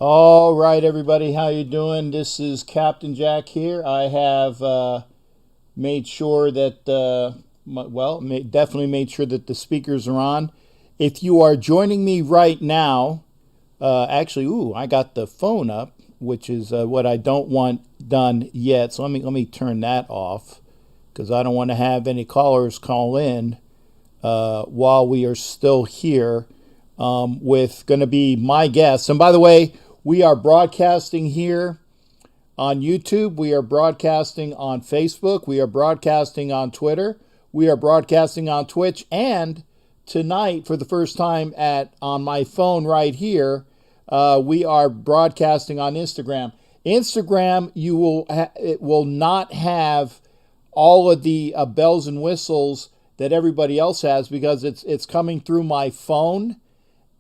All right, everybody, how you doing? This is Captain Jack here. I have made sure that, definitely made sure that the speakers are on. If you are joining me right now, I got the phone up, which is what I don't want done yet. So let me turn that off because I don't want to have any callers call in while we are still here with going to be my guests. And by the way, we are broadcasting here on YouTube. We are broadcasting on Facebook. We are broadcasting on Twitter. We are broadcasting on Twitch. And tonight, for the first time on my phone right here, we are broadcasting on Instagram. Instagram, it will not have all of the bells and whistles that everybody else has because it's coming through my phone,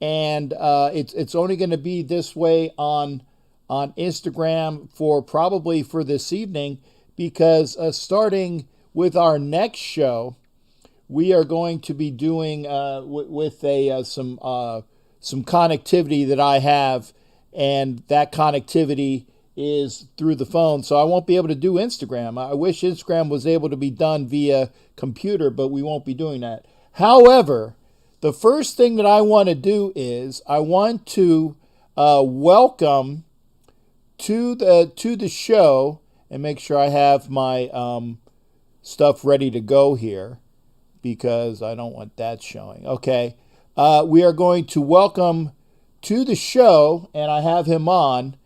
and it's only going to be this way on Instagram probably for this evening, because starting with our next show, we are going to be doing with some connectivity that I have, and that connectivity is through the phone, so I won't be able to do Instagram. I wish Instagram was able to be done via computer, but we won't be doing that. However, the first thing that I want to do is I want to welcome to the show, and make sure I have my stuff ready to go here because I don't want that showing. Okay, we are going to welcome to the show, and I have him on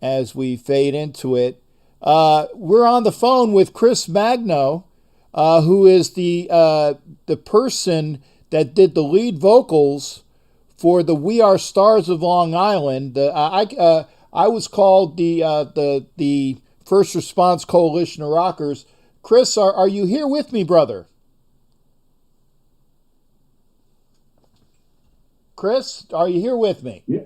as we fade into it. We're on the phone with Chris Magno, who is the person that did the lead vocals for the We Are Stars of Long Island. I was called the First Response Coalition of Rockers. Chris, are you here with me, brother? Chris, are you here with me? Yeah.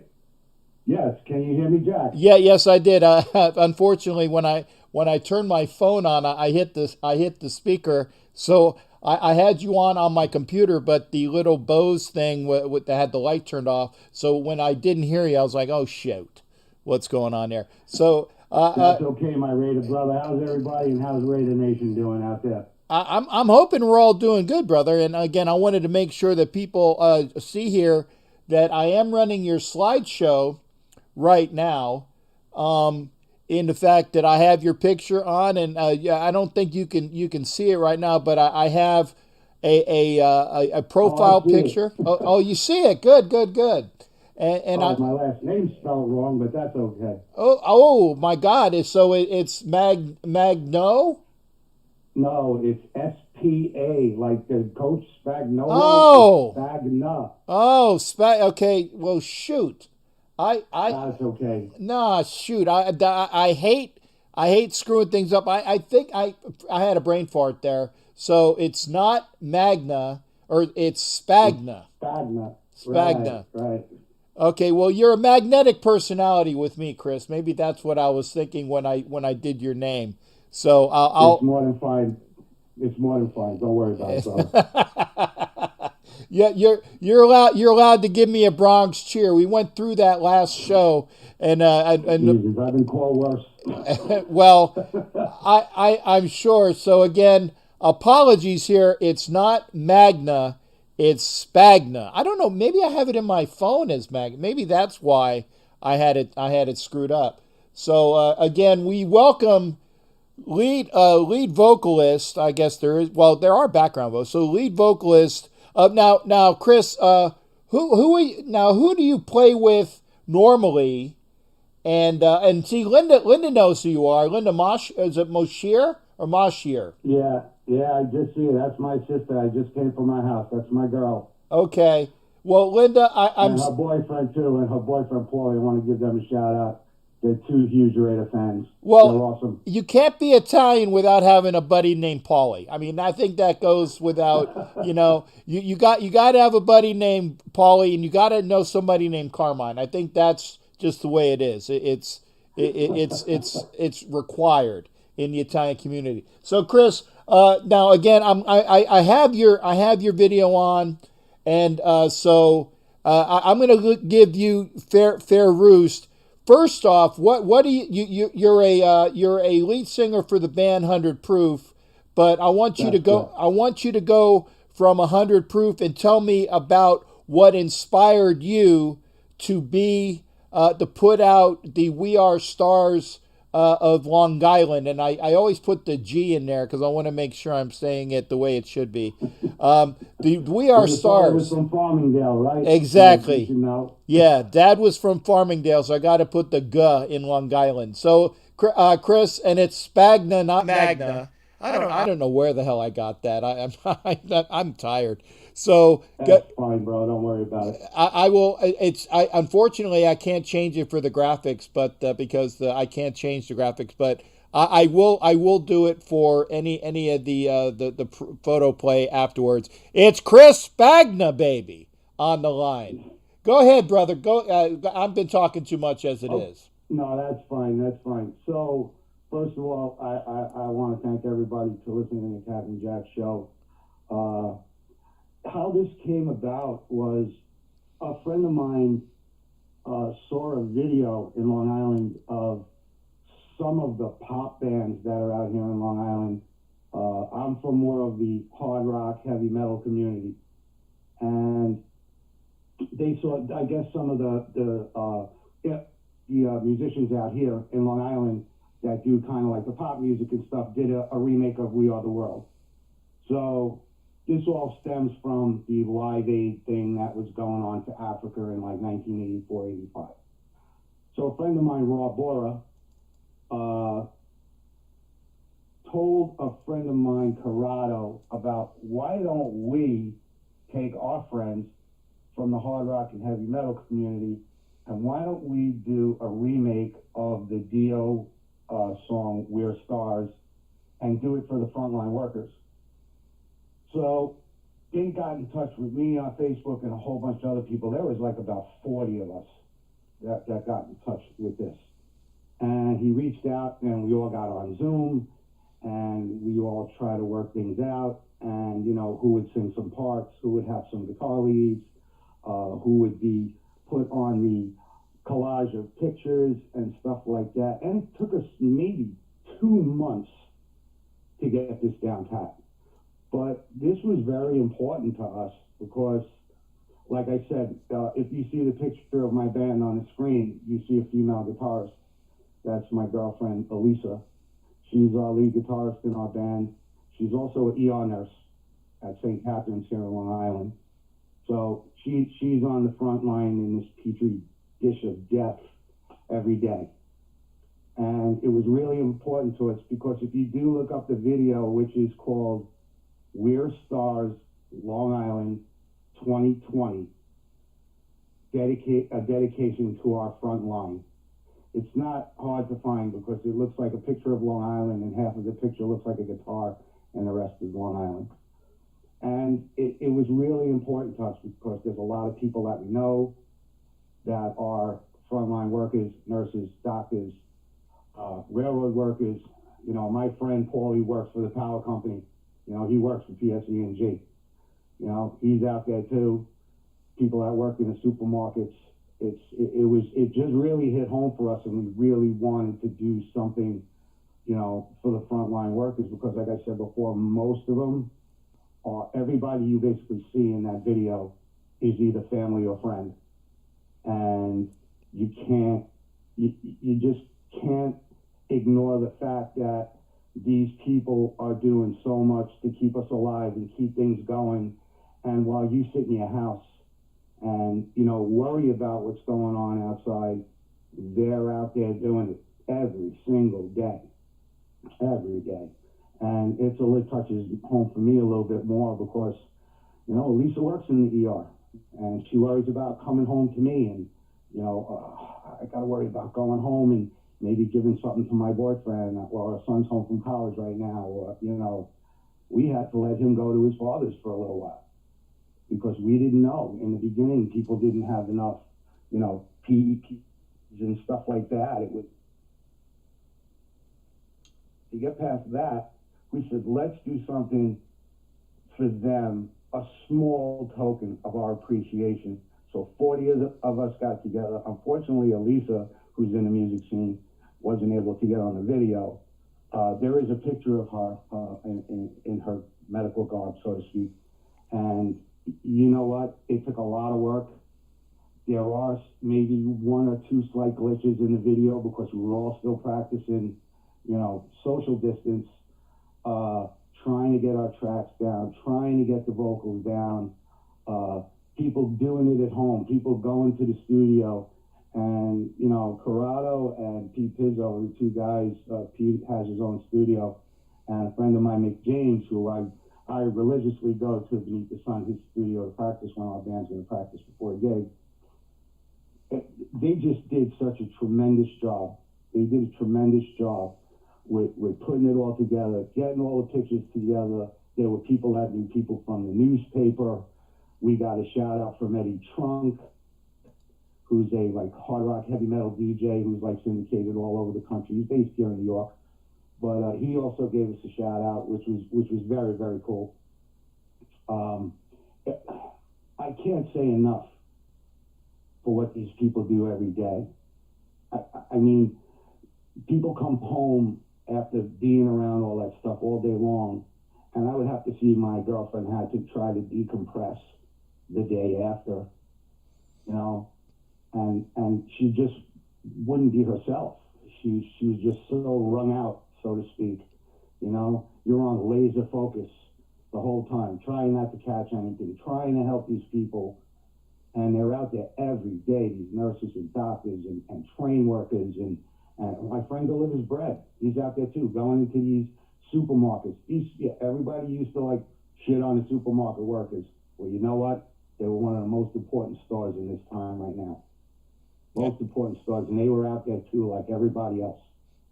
Yes, can you hear me, Jack? Yeah, yes, I did. Unfortunately, when I turned my phone on, I hit the speaker. So I had you on my computer, but the little Bose thing that had the light turned off. So when I didn't hear you, I was like, "Oh shoot, what's going on there?" So that's okay, my Raider brother. How's everybody, and how's Raider Nation doing out there? I'm hoping we're all doing good, brother. And again, I wanted to make sure that people see here that I am running your slideshow right now, in the fact that I have your picture on, and I don't think you can see it right now, but I have a profile picture. Oh, you see it? Good. And my last name's spelled wrong, but that's okay. Oh my God! So it's Magno. No, it's SPA, like the Coach Spagnuolo. Oh, Spagna. Oh, okay. Well, shoot. That's okay. Nah, shoot. I hate screwing things up. I think I had a brain fart there. So it's not Magna, or it's Spagna. Spagna. Right. Okay. Well, you're a magnetic personality with me, Chris. Maybe that's what I was thinking when I did your name. So I'll. It's more than fine. It's more than fine. Don't worry about it, brother. Yeah, you're allowed to give me a Bronx cheer. We went through that last show, and Jesus, I've been called worse. Well, I'm sure. So again, apologies here. It's not Magna, it's Spagna. I don't know. Maybe I have it in my phone as Magna. Maybe that's why I had it screwed up. So again, we welcome lead vocalist. I guess there are background vocals. So lead vocalist. Now, Chris, who do you play with normally? And see, Linda knows who you are. Linda Mosh, is it Moshier or Moshier? Yeah, I just see it. That's my sister. I just came from my house. That's my girl. Okay. Well, Linda, I'm. And her boyfriend too, and her boyfriend Paulie. I want to give them a shout out. They're two huge Raider fans. Well, they're awesome. You can't be Italian without having a buddy named Paulie. I mean, I think that goes without. You got to have a buddy named Paulie, and you got to know somebody named Carmine. I think that's just the way it is. It's required in the Italian community. So, Chris, now again, I have your video on, and so I'm going to give you fair roost. First off, what do you're a lead singer for the band 100 Proof, but That's correct. I want you to go from 100 Proof and tell me about what inspired you to be to put out the We Are Stars of Long Island, and I always put the G in there because I want to make sure I'm saying it the way it should be. The We Are Well, the fellow was Stars. from Farmingdale, right? You Exactly. should know. Yeah, Dad was from Farmingdale, so I got to put the G in Long Island. So, Chris, and it's Spagna, not Magna. I don't know where the hell I got that. I'm tired. So, That's fine, bro. Don't worry about it. I will. Unfortunately I can't change it for the graphics, but because I can't change the graphics, but I will do it for any of the photo play afterwards. It's Chris Spagna, baby, on the line. Go ahead, brother. Go. I've been talking too much as it Oh, is. no, that's fine. That's fine. So, first of all, I want to thank everybody for listening to the Captain Jack show. Uh, how this came about was a friend of mine saw a video in Long Island of some of the pop bands that are out here in Long Island. I'm from more of the hard rock, heavy metal community, and they saw, I guess, some of yeah, the musicians out here in Long Island that do kind of like the pop music and stuff did a remake of We Are the World. So this all stems from the Live Aid thing that was going on to Africa in like 1984, 85. So a friend of mine, Rob Bora, uh, told a friend of mine, Corrado, about why don't we take our friends from the hard rock and heavy metal community and why don't we do a remake of the Dio song We're Stars and do it for the frontline workers. So they got in touch with me on Facebook and a whole bunch of other people. There was like about 40 of us that got in touch with this. And he reached out and we all got on Zoom and we all tried to work things out and, you know, who would sing some parts, who would have some guitar leads, who would be put on the collage of pictures and stuff like that. And it took us maybe 2 months to get this down pat. But this was very important to us because, like I said, if you see the picture of my band on the screen, you see a female guitarist. That's my girlfriend, Elisa. She's our lead guitarist in our band. She's also an ER nurse at St. Catherine's here in Long Island. So she's on the front line in this petri dish of death every day. And it was really important to us because if you do look up the video, which is called We're Stars, Long Island 2020, a dedication to our front line. It's not hard to find because it looks like a picture of Long Island and half of the picture looks like a guitar and the rest is Long Island. And it was really important to us because there's a lot of people that we know that are frontline workers, nurses, doctors, railroad workers. You know, my friend Paulie works for the power company. You know, he works for PSE&G. You know, he's out there too. People that work in the supermarkets. It just really hit home for us, and we really wanted to do something, you know, for the frontline workers because, like I said before, most of them are, everybody you basically see in that video is either family or friend, and you just can't ignore the fact that these people are doing so much to keep us alive and keep things going, and while you sit in your house and, you know, worry about what's going on outside, they're out there doing it every single day, every day. And it touches home for me a little bit more because, you know, Lisa works in the ER and she worries about coming home to me and, you know, I got to worry about going home and maybe giving something to my boyfriend or our son's home from college right now, or, you know, we had to let him go to his father's for a little while because we didn't know. In the beginning, people didn't have enough, you know, PEPs and stuff like that. It was, to get past that, we said, let's do something for them, a small token of our appreciation. So 40 of us got together. Unfortunately, Elisa, who's in the music scene, wasn't able to get on the video. There is a picture of her in her medical garb, so to speak. And you know what? It took a lot of work. There are maybe one or two slight glitches in the video because we were all still practicing, social distance, trying to get our tracks down, trying to get the vocals down, people doing it at home, people going to the studio. And, Corrado and Pete Pizzo are the two guys. Pete has his own studio. And a friend of mine, Mick James, who I religiously go to Beneath the Sun, his studio, to practice when our band's going to practice before a gig. They just did such a tremendous job. They did a tremendous job with putting it all together, getting all the pictures together. There were people that knew people from the newspaper. We got a shout out from Eddie Trunk, who's a hard rock heavy metal DJ who's syndicated all over the country. He's based here in New York, but he also gave us a shout out, which was very, very cool. I can't say enough for what these people do every day. I mean, people come home after being around all that stuff all day long, and I would have to see my girlfriend had to try to decompress the day after, and she just wouldn't be herself. She was just so wrung out, so to speak. You're on laser focus the whole time, trying not to catch anything, trying to help these people. And they're out there every day, these nurses and doctors and train workers. And my friend delivers bread. He's out there too, going into these supermarkets. Everybody used to shit on the supermarket workers. Well, you know what? They were one of the most important stores in this time right now. Most important stores, and they were out there too, like everybody else.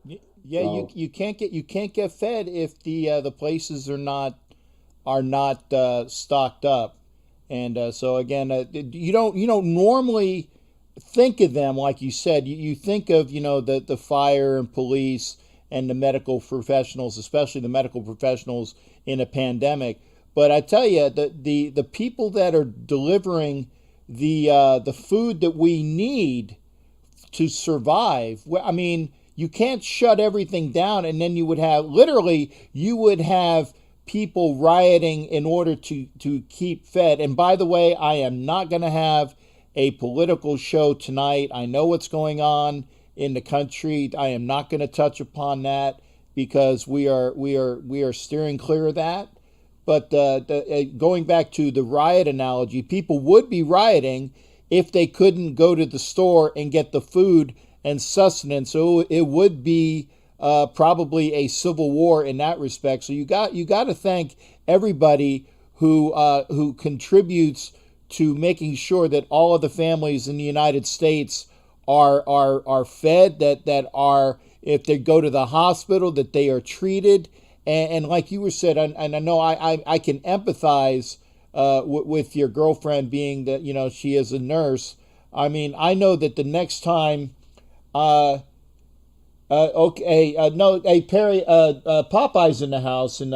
Yeah, so, you can't get fed if the places are not stocked up. And so again, you don't normally think of them like you said. You think of the fire and police and the medical professionals, especially the medical professionals in a pandemic. But I tell you, the people that are delivering the food that we need to survive. I mean, you can't shut everything down, and then you would have people rioting in order to keep fed. And by the way, I am not going to have a political show tonight. I know what's going on in the country. I am not going to touch upon that because we are steering clear of that. But going back to the riot analogy, people would be rioting if they couldn't go to the store and get the food and sustenance. So it would be probably a civil war in that respect. So you got to thank everybody who contributes to making sure that all of the families in the United States are fed, that are, if they go to the hospital, that they are treated. And like you were said, and I know I can empathize with your girlfriend, being that she is a nurse. I mean, I know that the next time Perry, Popeye's in the house, and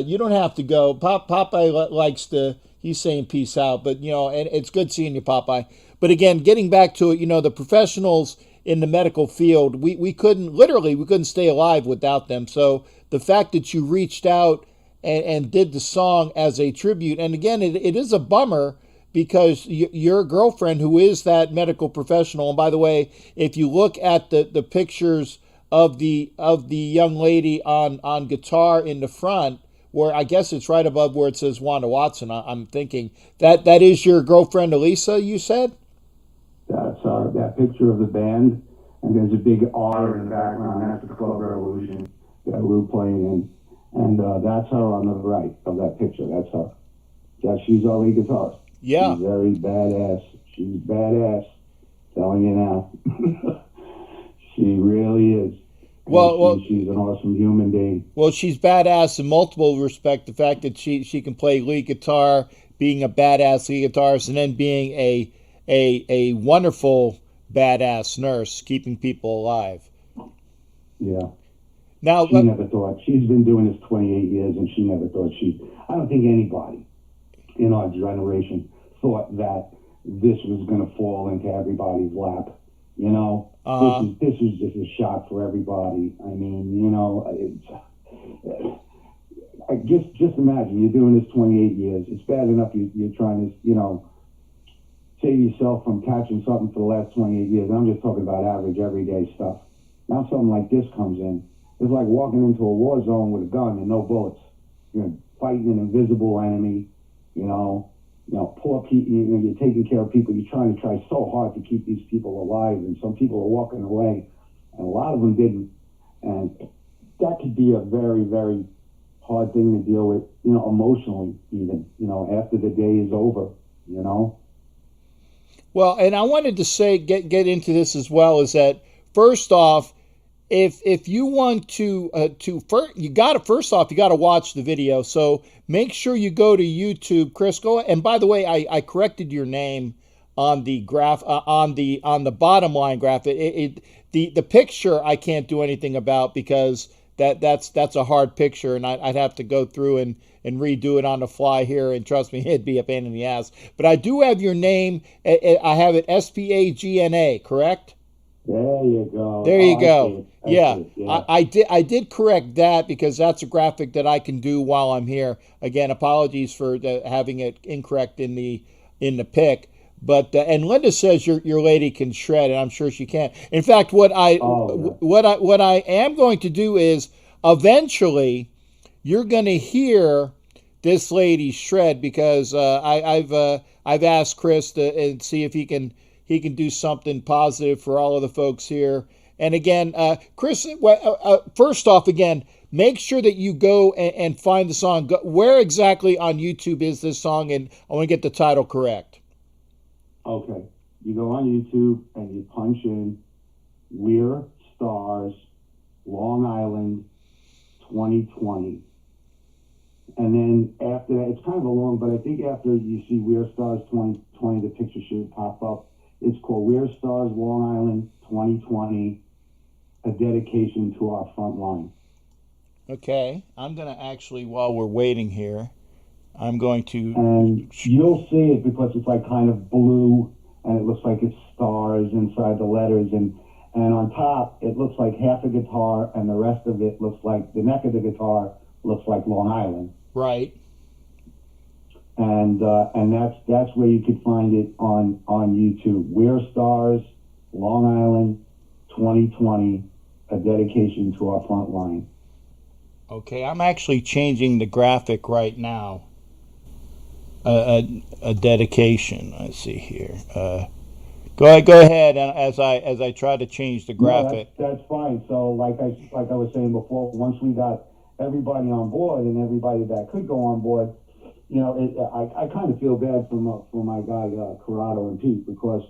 you don't have to go. Popeye likes to. He's saying peace out, but and it's good seeing you, Popeye. But again, getting back to it, the professionals in the medical field, we couldn't stay alive without them. So the fact that you reached out and did the song as a tribute, and again, it is a bummer, because your girlfriend, who is that medical professional, and by the way, if you look at the pictures of the young lady on guitar in the front, where I guess it's right above where it says Wanda Watson, I'm thinking that is your girlfriend Elisa, you said? That's that picture of the band, and there's a big R in the background. That's the Club Revolution that Lou playing in, and that's her on the right of that picture. That's her. She's our lead guitarist. Yeah. She's very badass. She's badass. Telling you now. She really is. Well, she's an awesome human being. Well, she's badass in multiple respects. The fact that she can play lead guitar, being a badass lead guitarist, and then being a wonderful badass nurse, keeping people alive. Yeah. Now, she never thought. She's been doing this 28 years, and she never thought I don't think anybody in our generation thought that this was going to fall into everybody's lap. You know, this is just a shock for everybody. I mean, you know, I just imagine you're doing this 28 years. It's bad enough you're trying to, you know, save yourself from catching something for the last 28 years. I'm just talking about average, everyday stuff. Now something like this comes in. It's like walking into a war zone with a gun and no bullets. You're fighting an invisible enemy, you know, poor people, you're taking care of people. You're trying so hard to keep these people alive, and some people are walking away, and a lot of them didn't. And that could be a very, very hard thing to deal with, you know, emotionally even, you know, after the day is over, you know. Well, and I wanted to say, get into this as well, is that first off, if you want to first, you got to watch the video. So make sure you go to YouTube, Chris. Go, and by the way, I corrected your name on the graph on the bottom line graph. The picture I can't do anything about because that's a hard picture, and I'd have to go through and redo it on the fly here. And trust me, it'd be a pain in the ass. But I do have your name. I have it SPAGNA, correct? There you go. There you go. Yeah. I did correct that because that's a graphic that I can do while I'm here. Again, apologies for having it incorrect in the pic. But and Linda says your lady can shred, and I'm sure she can. In fact, what I am going to do is eventually you're going to hear this lady shred because I've asked Chris to see if he can do something positive for all of the folks here. And again, Chris, first off, again, make sure that you go and find the song. Where exactly on YouTube is this song? And I want to get the title correct. Okay. You go on YouTube and you punch in We're Stars, Long Island, 2020. And then after that, it's kind of a long, but I think after you see We're Stars 2020, the picture should pop up. It's called We're Stars, Long Island, 2020, a dedication to our front line. Okay. I'm going to actually, while we're waiting here, I'm going to... And you'll see it because it's like kind of blue, and it looks like it's stars inside the letters. And on top, it looks like half a guitar, and the rest of it looks like, the neck of the guitar looks like Long Island. Right. And that's where you could find it on YouTube. We're Stars, Long Island, 2020, a dedication to our front line. Okay, I'm actually changing the graphic right now. A dedication. Let's see here. Go ahead, and as I try to change the graphic. No, that's fine. So like I was saying before, once we got everybody on board and everybody that could go on board, you know, I kind of feel bad for my guy Corrado and Pete, because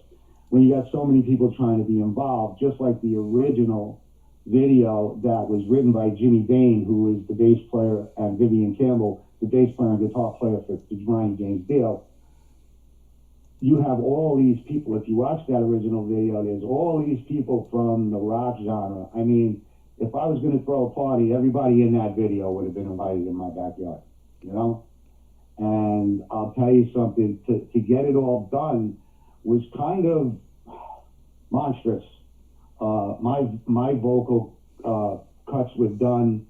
when you got so many people trying to be involved, just like the original video that was written by Jimmy Bain, who is the bass player, and Vivian Campbell, the bass player and guitar player for Brian James Dio. You have all these people. If you watch that original video, there's all these people from the rock genre. I mean, if I was going to throw a party, everybody in that video would have been invited in my backyard, you know? And I'll tell you something, to get it all done was kind of monstrous. My vocal cuts were done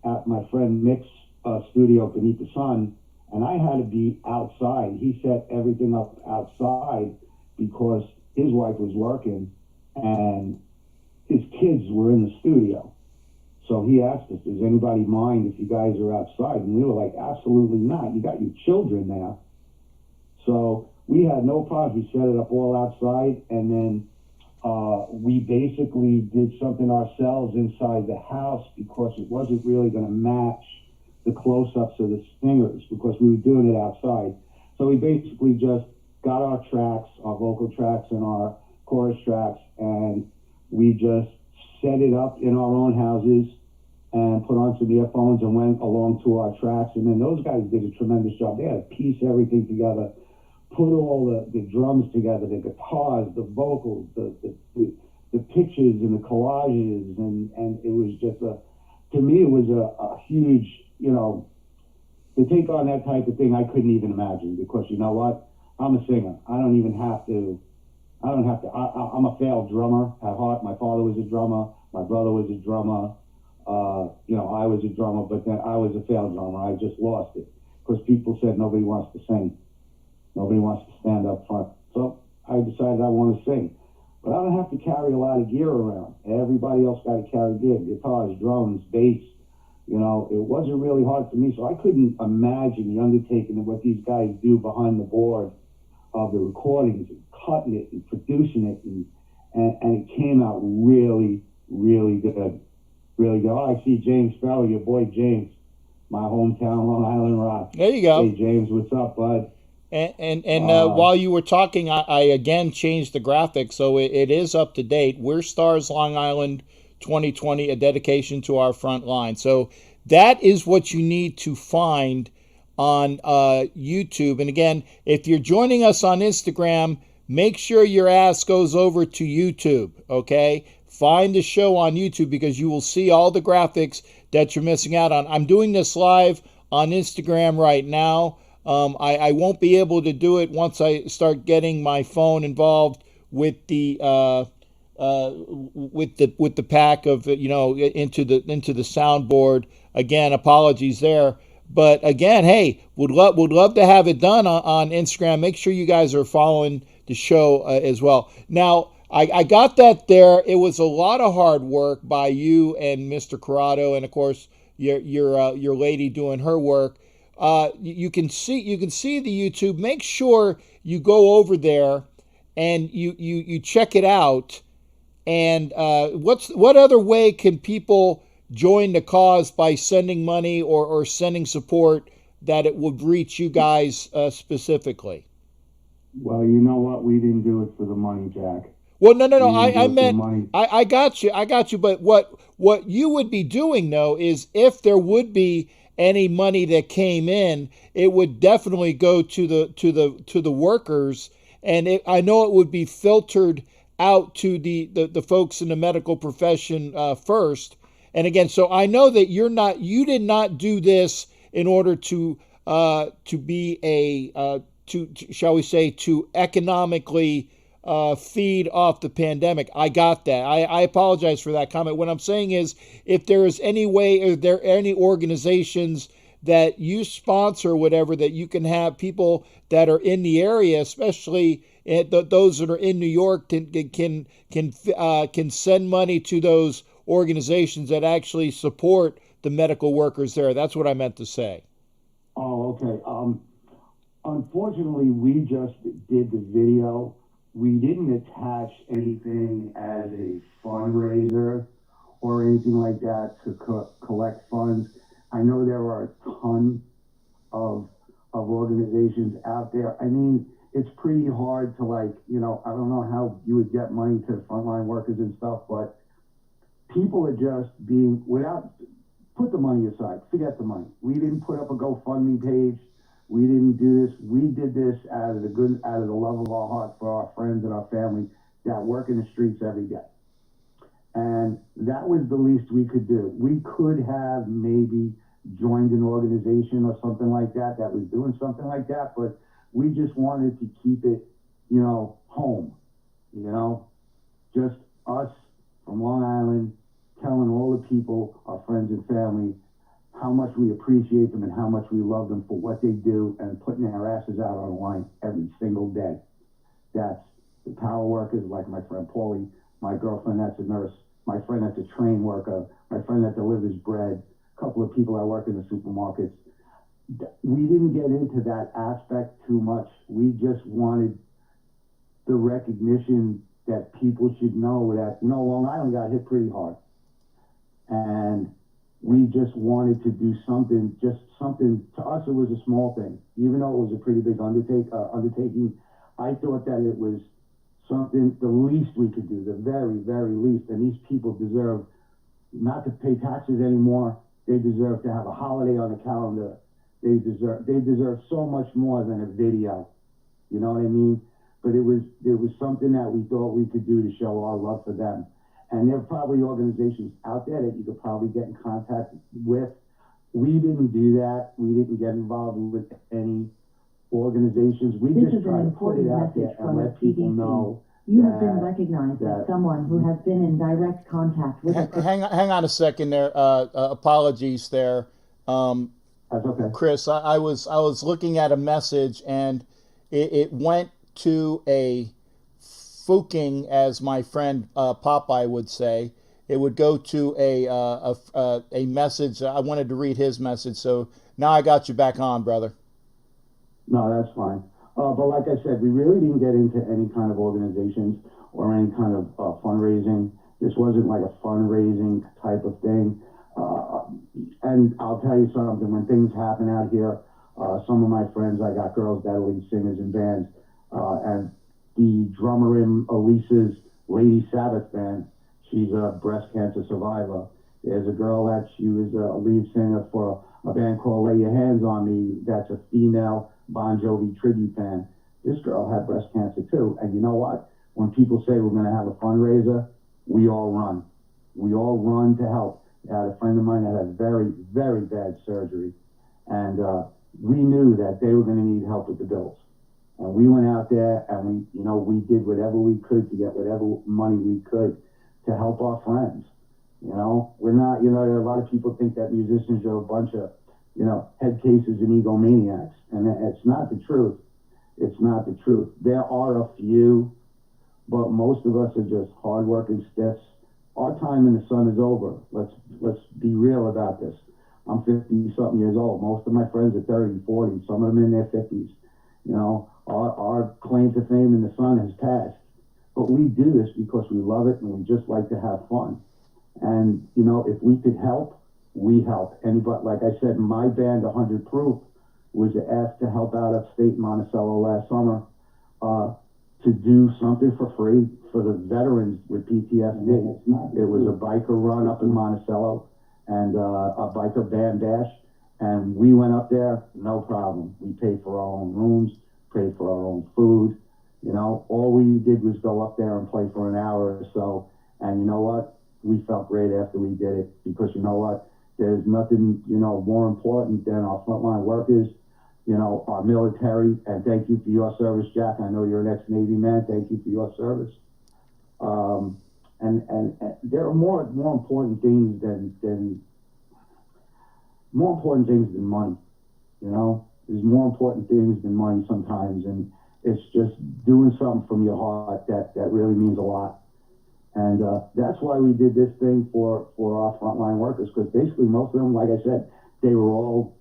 at my friend Mick's studio beneath the sun, and I had to be outside. He set everything up outside because his wife was working and his kids were in the studio. So he asked us, does anybody mind if you guys are outside? And we were like, absolutely not. You got your children there. So we had no problem. We set it up all outside, and then we basically did something ourselves inside the house because it wasn't really going to match the close-ups of the singers because we were doing it outside. So we basically just got our tracks, our vocal tracks and our chorus tracks, and we just set it up in our own houses and put on some earphones and went along to our tracks. And then those guys did a tremendous job. They had to piece everything together, put all the drums together, the guitars, the vocals, the pictures and the collages. And it was just to me, it was a huge, you know, to take on that type of thing, I couldn't even imagine, because you know what? I'm a singer. I don't even have to. I don't have to. I'm a failed drummer at heart. My father was a drummer. My brother was a drummer. I was a drummer, but then I was a failed drummer. I just lost it because people said nobody wants to sing. Nobody wants to stand up front. So I decided I want to sing. But I don't have to carry a lot of gear around. Everybody else got to carry gear, guitars, drums, bass. It wasn't really hard for me, so I couldn't imagine the undertaking of what these guys do behind the board of the recordings and cutting it and producing it, and it came out really, really good. Really good. Oh, I see James Farrell, your boy James, my hometown, Long Island Rock. There you Hey, go. James, what's up, bud? And Uh, while you were talking, I again changed the graphics, so it is up to date. We're Stars Long Island 2020, a dedication to our front line. So that is what you need to find on YouTube. And again, if you're joining us on Instagram, make sure your ass goes over to YouTube, okay? Find the show on YouTube because you will see all the graphics that you're missing out on. I'm doing this live on Instagram right now. I won't be able to do it once I start getting my phone involved with the with the pack of into the soundboard. Again, apologies there. But again, hey, would love to have it done on Instagram. Make sure you guys are following the show as well. Now, I got that there. It was a lot of hard work by you and Mr. Corrado, and of course your lady doing her work. You can see the YouTube. Make sure you go over there and you check it out. And what other way can people join the cause by sending money or sending support that it would reach you guys specifically? well, you know what? We didn't do it for the money, Jack. Well, no, no, no. We didn't I do it for the meant money. I got you. I got you. But what you would be doing though is if there would be any money that came in, it would definitely go to the workers, and I know it would be filtered out to the folks in the medical profession first. And again, so I know that you did not do this in order to be shall we say, to economically feed off the pandemic. I got that. I apologize for that comment. What I'm saying is, if there is any way, if there are any organizations that you sponsor, whatever, that you can have people that are in the area, especially those that are in New York, can send money to those organizations that actually support the medical workers there. That's what I meant to say. Oh, okay. Unfortunately, we just did the video. We didn't attach anything as a fundraiser or anything like that to collect funds. I know there are a ton of organizations out there. I mean, it's pretty hard to I don't know how you would get money to frontline workers and stuff, but people are just being without put the money aside, forget the money. We didn't put up a GoFundMe page. We didn't do this. We did this out of the love of our heart for our friends and our family that work in the streets every day. And that was the least we could do. We could have maybe joined an organization or something like that was doing something like that, but we just wanted to keep it, home, just us from Long Island telling all the people, our friends and family, how much we appreciate them and how much we love them for what they do and putting their asses out on the line every single day. That's the power workers like my friend Paulie, my girlfriend that's a nurse, my friend that's a train worker, my friend that delivers bread, a couple of people that work in the supermarkets. We didn't get into that aspect too much. We just wanted the recognition that people should know that, Long Island got hit pretty hard. And we just wanted to do something, to us it was a small thing. Even though it was a pretty big undertaking, I thought that it was something, the least we could do, the very, very least. And these people deserve not to pay taxes anymore. They deserve to have a holiday on the calendar. They deserve so much more than a video. You know what I mean? But it was something that we thought we could do to show our love for them. And there are probably organizations out there that you could probably get in contact with. We didn't do that. We didn't get involved with any organizations. We This just is try an to put it important out there message and from the let people CDC. know You have been that recognized as that someone who has been in direct contact with a Hang on a second there. Apologies there. Um, that's okay. Chris, I was looking at a message and it went to a fuking, as my friend Popeye would say. It would go to a message. I wanted to read his message, so now I got you back on, brother. No, that's fine. But like I said, we really didn't get into any kind of organizations or any kind of fundraising. This wasn't like a fundraising type of thing. And I'll tell you something, when things happen out here, some of my friends, I got girls that are lead singers in bands, and the drummer in Elisa's Lady Sabbath band, she's a breast cancer survivor. There's a girl that she was a lead singer for a band called Lay Your Hands on Me, that's a female Bon Jovi tribute band. This girl had breast cancer too, and you know what? When people say we're going to have a fundraiser, we all run. We all run to help. I had a friend of mine that had very, very bad surgery, and we knew that they were going to need help with the bills. And we went out there and we did whatever we could to get whatever money we could to help our friends. We're not, there are a lot of people think that musicians are a bunch of, head cases and egomaniacs. And it's not the truth. It's not the truth. There are a few, but most of us are just hardworking stiffs. Our time in the sun is over. Let's be real about this. I'm 50-something years old. Most of my friends are 30, 40, some of them in their 50s. Our claim to fame in the sun has passed. But we do this because we love it and we just like to have fun. And, if we could help, we help. Anybody, like I said, my band, 100 Proof, was asked to help out upstate Monticello last summer to do something for free for the veterans with PTSD. It was a biker run up in Monticello and a biker band bash. And we went up there, no problem. We paid for our own rooms, paid for our own food. All we did was go up there and play for an hour or so. And you know what? We felt great after we did it because you know what? There's nothing, more important than our frontline workers, our military. And thank you for your service, Jack. I know you're an ex-Navy man. Thank you for your service. And there are more important things than money. There's more important things than money sometimes, and it's just doing something from your heart that really means a lot. And that's why we did this thing for our frontline workers, because basically most of them, like I said, they're all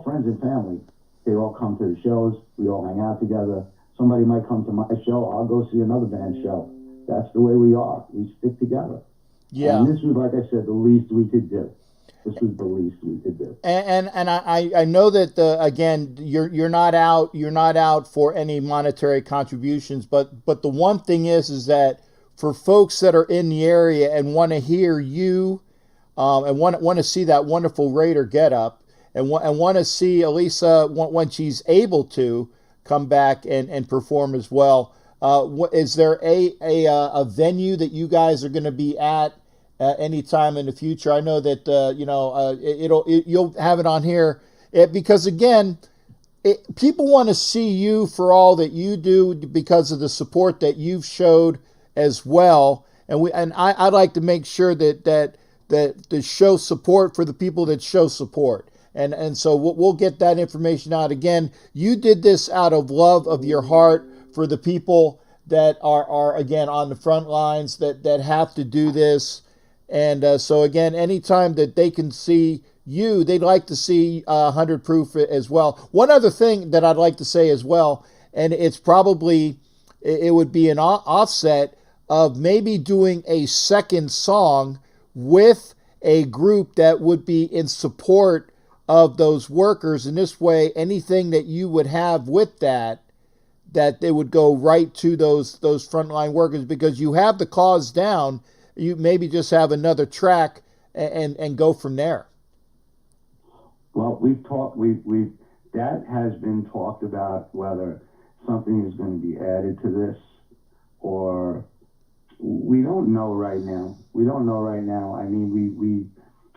friends and family. They all come to the shows. We all hang out together. Somebody might come to my show. I'll go see another band show. That's the way we are. We stick together. Yeah. And this was, like I said, the least we could do. This was the least we could do. And I know that again you're not out for any monetary contributions, but the one thing is that for folks that are in the area and want to hear you and want to see that wonderful Raider get up and want to see Elisa when she's able to come back and perform as well. Is there a venue that you guys are going to be at anytime in the future? I know that you'll have it on here because again, people want to see you for all that you do because of the support that you've showed as well. And I'd like to make sure that to show support for the people that show support. And so we'll get that information out. Again, you did this out of love of your heart for the people that are again on the front lines that have to do this. And so again, anytime that they can see you, they'd like to see 100 Proof as well. One other thing that I'd like to say as well, and it's probably, it would be an offset of maybe doing a second song with a group that would be in support of those workers. And this way, anything that you would have with that they would go right to those frontline workers, because you have the cause down. You maybe just have another track and go from there. Well, that has been talked about, whether something is going to be added to this or we don't know right now. I mean,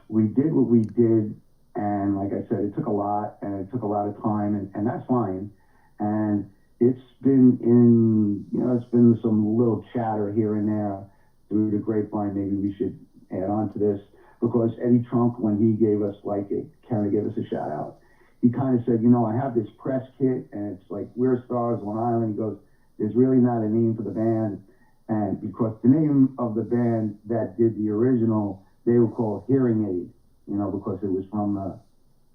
we did what we did, and like I said, it took a lot, and it took a lot of time, and that's fine. And it's been it's been some little chatter here and there through the grapevine. Maybe we should add on to this, because Eddie Trump, when he gave us kind of gave us a shout out, he kind of said, I have this press kit, and it's like, we're stars, Long Island. He goes, there's really not a name for the band. And because the name of the band that did the original, they were called Hearing Aid, because it was from the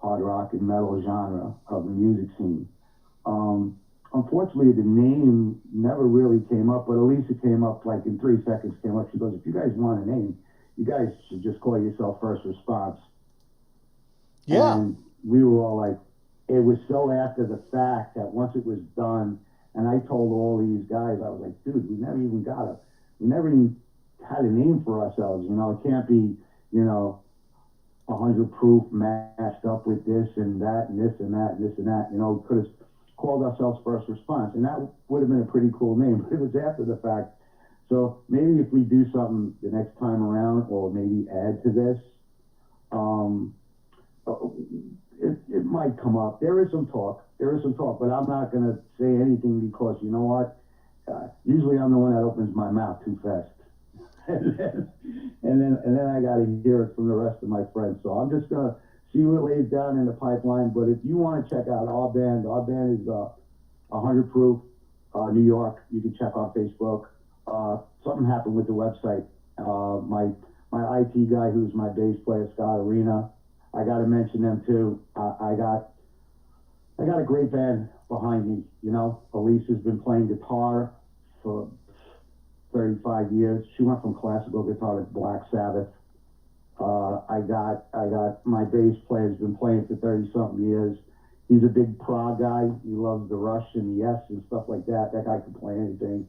hard rock and metal genre of the music scene. Unfortunately, the name never really came up, but Elisa came up like in 3 seconds. Came up. She goes, "If you guys want a name, you guys should just call yourself First Response." Yeah. And we were all like, it was so after the fact that once it was done, and I told all these guys, I was like, dude, we never even had a name for ourselves. It can't be, 100 proof mashed up with this and that and this and that and this and that. We could have called ourselves First Response, and that would have been a pretty cool name, but it was after the fact. So maybe if we do something the next time around, or maybe add to this, it might come up. There is some talk, but I'm not going to say anything, because you know what? Usually I'm the one that opens my mouth too fast. and then I got to hear it from the rest of my friends. So I'm just going to see what lays down in the pipeline. But if you want to check out our band is 100 Proof, New York. You can check on Facebook. Something happened with the website. My IT guy, who's my bass player, Scott Arena, I got to mention them too. I got a great band behind me. Elisa's been playing guitar for 35 years. She went from classical guitar to Black Sabbath. I got my bass player, has been playing for 30 something years. He's a big prog guy. He loves the Rush and the Yes and stuff like that. That guy can play anything.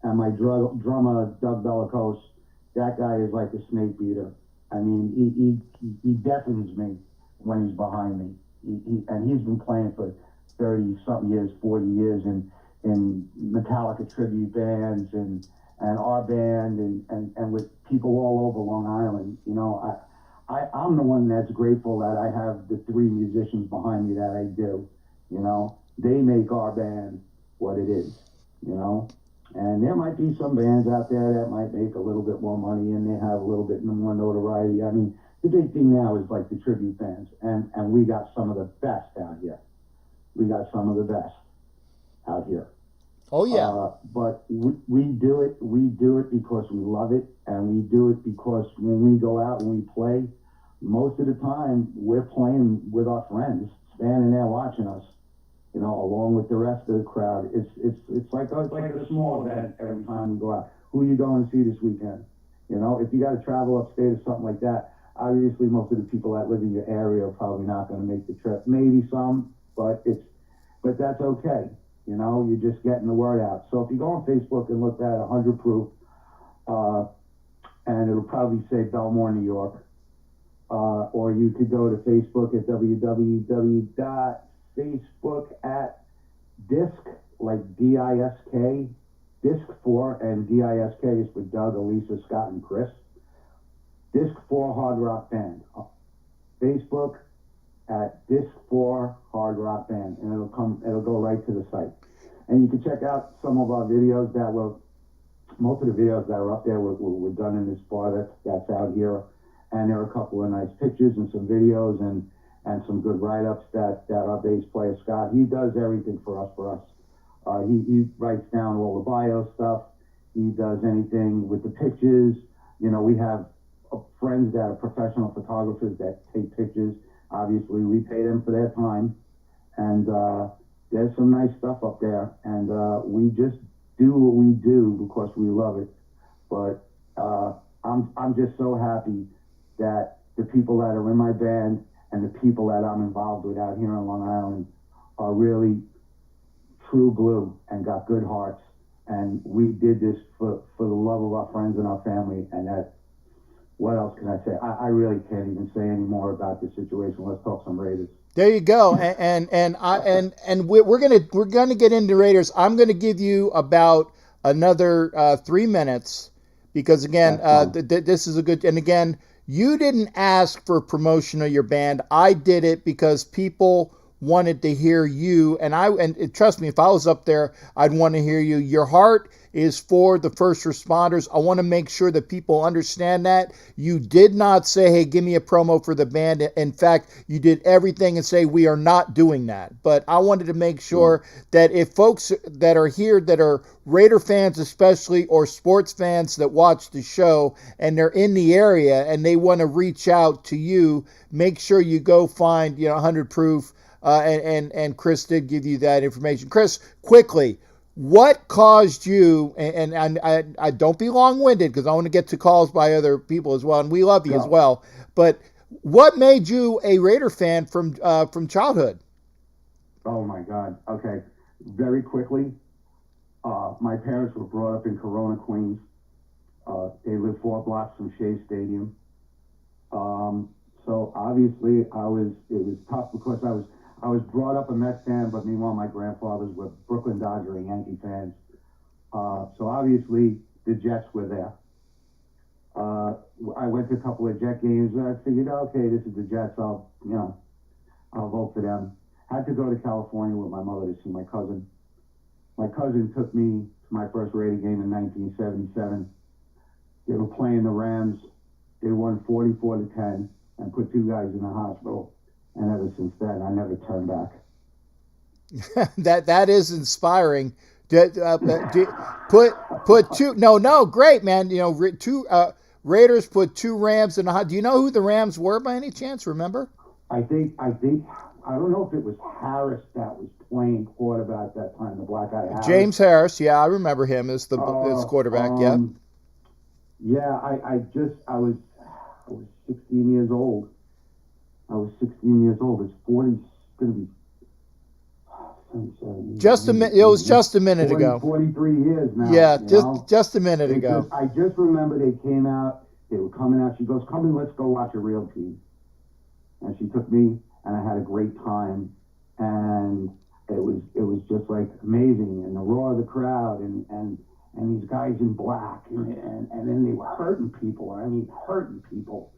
And my drummer, Doug Bellicose, that guy is like a snake beater. I mean, he deafens me when he's behind me. And he's been playing for 30 something years, 40 years in Metallica tribute bands and our band and with people all over Long Island. I'm the one that's grateful that I have the 3 musicians behind me that I do. They make our band what it is. And there might be some bands out there that might make a little bit more money and they have a little bit more notoriety. I mean, the big thing now is like the tribute bands, and we got some of the best out here. We got some of the best out here. Oh yeah. But we do it because we love it, and we do it because when we go out and we play, most of the time we're playing with our friends, standing there watching us, along with the rest of the crowd. It's like a small event every time we go out. Who are you going to see this weekend? If you got to travel upstate or something like that, obviously most of the people that live in your area are probably not going to make the trip. Maybe some, but that's okay. You're just getting the word out. So if you go on Facebook and look at 100 Proof, and it'll probably say Belmore, New York, or you could go to Facebook at www.facebook at disc, like DISK, disc 4, and DISK is for Doug, Elisa, Scott, and Chris. Disc 4 Hard Rock Band. Facebook at Disc 4 Hard Rock Band, and it'll go right to the site. And you can check out some of our videos most of the videos that are up there were done in this bar that's out here. And there are a couple of nice pictures and some videos and some good write-ups that our bass player, Scott, he does everything for us. He writes down all the bio stuff. He does anything with the pictures. We have friends that are professional photographers that take pictures. Obviously, we pay them for their time. And there's some nice stuff up there. And we just do what we do because we love it. But I'm just so happy that the people that are in my band and the people that I'm involved with out here on Long Island are really true blue and got good hearts. And we did this for the love of our friends and our family. And that, what else can I say? I really can't even say any more about this situation. Let's talk some Raiders. There you go. And we're gonna get into Raiders. I'm gonna give you about another 3 minutes because again, this is a good. And again, you didn't ask for promotion of your band. I did it because people wanted to hear you, and trust me, if I was up there, I'd want to hear you. Your heart is for the first responders. I want to make sure that people understand that. You did not say, hey, give me a promo for the band. In fact, you did everything and say, we are not doing that. But I wanted to make sure that if folks that are here that are Raider fans especially, or sports fans that watch the show and they're in the area and they want to reach out to you, make sure you go find 100 Proof. And Chris did give you that information. Chris, quickly, what caused you, and I don't be long-winded because I want to get to calls by other people as well, and we love you as well, but what made you a Raider fan from childhood? Oh my God. Okay. Very quickly, my parents were brought up in Corona, Queens. They lived 4 blocks from Shea Stadium. So obviously it was tough because I was brought up a Mets fan, but meanwhile my grandfathers were Brooklyn Dodger and Yankee fans. So obviously the Jets were there. I went to a couple of Jet games and I figured, okay, this is the Jets. I'll vote for them. Had to go to California with my mother to see my cousin. My cousin took me to my first Raider game in 1977. They were playing the Rams. They won 44-10 and put 2 guys in the hospital. And ever since then, I never turned back. That is inspiring. Put 2. No, great, man. 2 Raiders put 2 Rams in the. Do you know who the Rams were by any chance? Remember? I think I don't know if it was Harris that was playing quarterback that time. The black guy Harris. James Harris. Yeah, I remember him as as quarterback. Yeah. Yeah, I was 16 years old. I was 16 years old. It's 40. It's going to be. It was just a minute ago. 43 years now. Yeah, just a minute ago. I just remember they came out. They were coming out. She goes, "Come in, let's go watch a real team." And she took me, and I had a great time. And it was just like amazing, and the roar of the crowd, and these guys in black, and then they were hurting people. I mean, hurting people.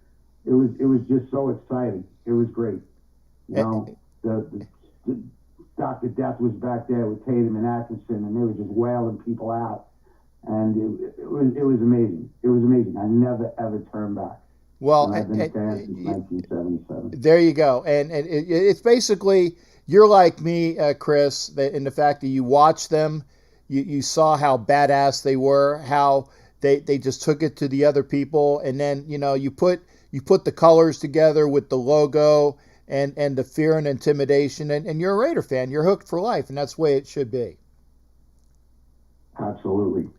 It was just so exciting. It was great. The Dr. Death was back there with Tatum and Atkinson, and they were just wailing people out. And it was amazing. It was amazing. I never, ever turned back. Well, I've been a fan since 1977. There you go. And it's basically, you're like me, Chris, in the fact that you watched them, you saw how badass they were, how they just took it to the other people, and then you put the colors together with the logo and the fear and intimidation, and you're a Raider fan. You're hooked for life, and that's the way it should be. Absolutely.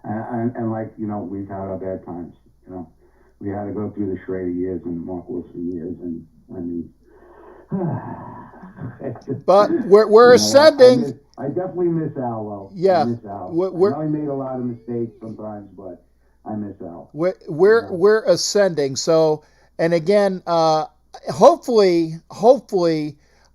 And like, we've had our bad times. We had to go through the Schrader years and Mark Wilson years, and I mean, but we're ascending. I definitely miss Al, though. Yeah, I miss Al. I know he made a lot of mistakes sometimes, but I miss Al. We're ascending. So, and again, hopefully,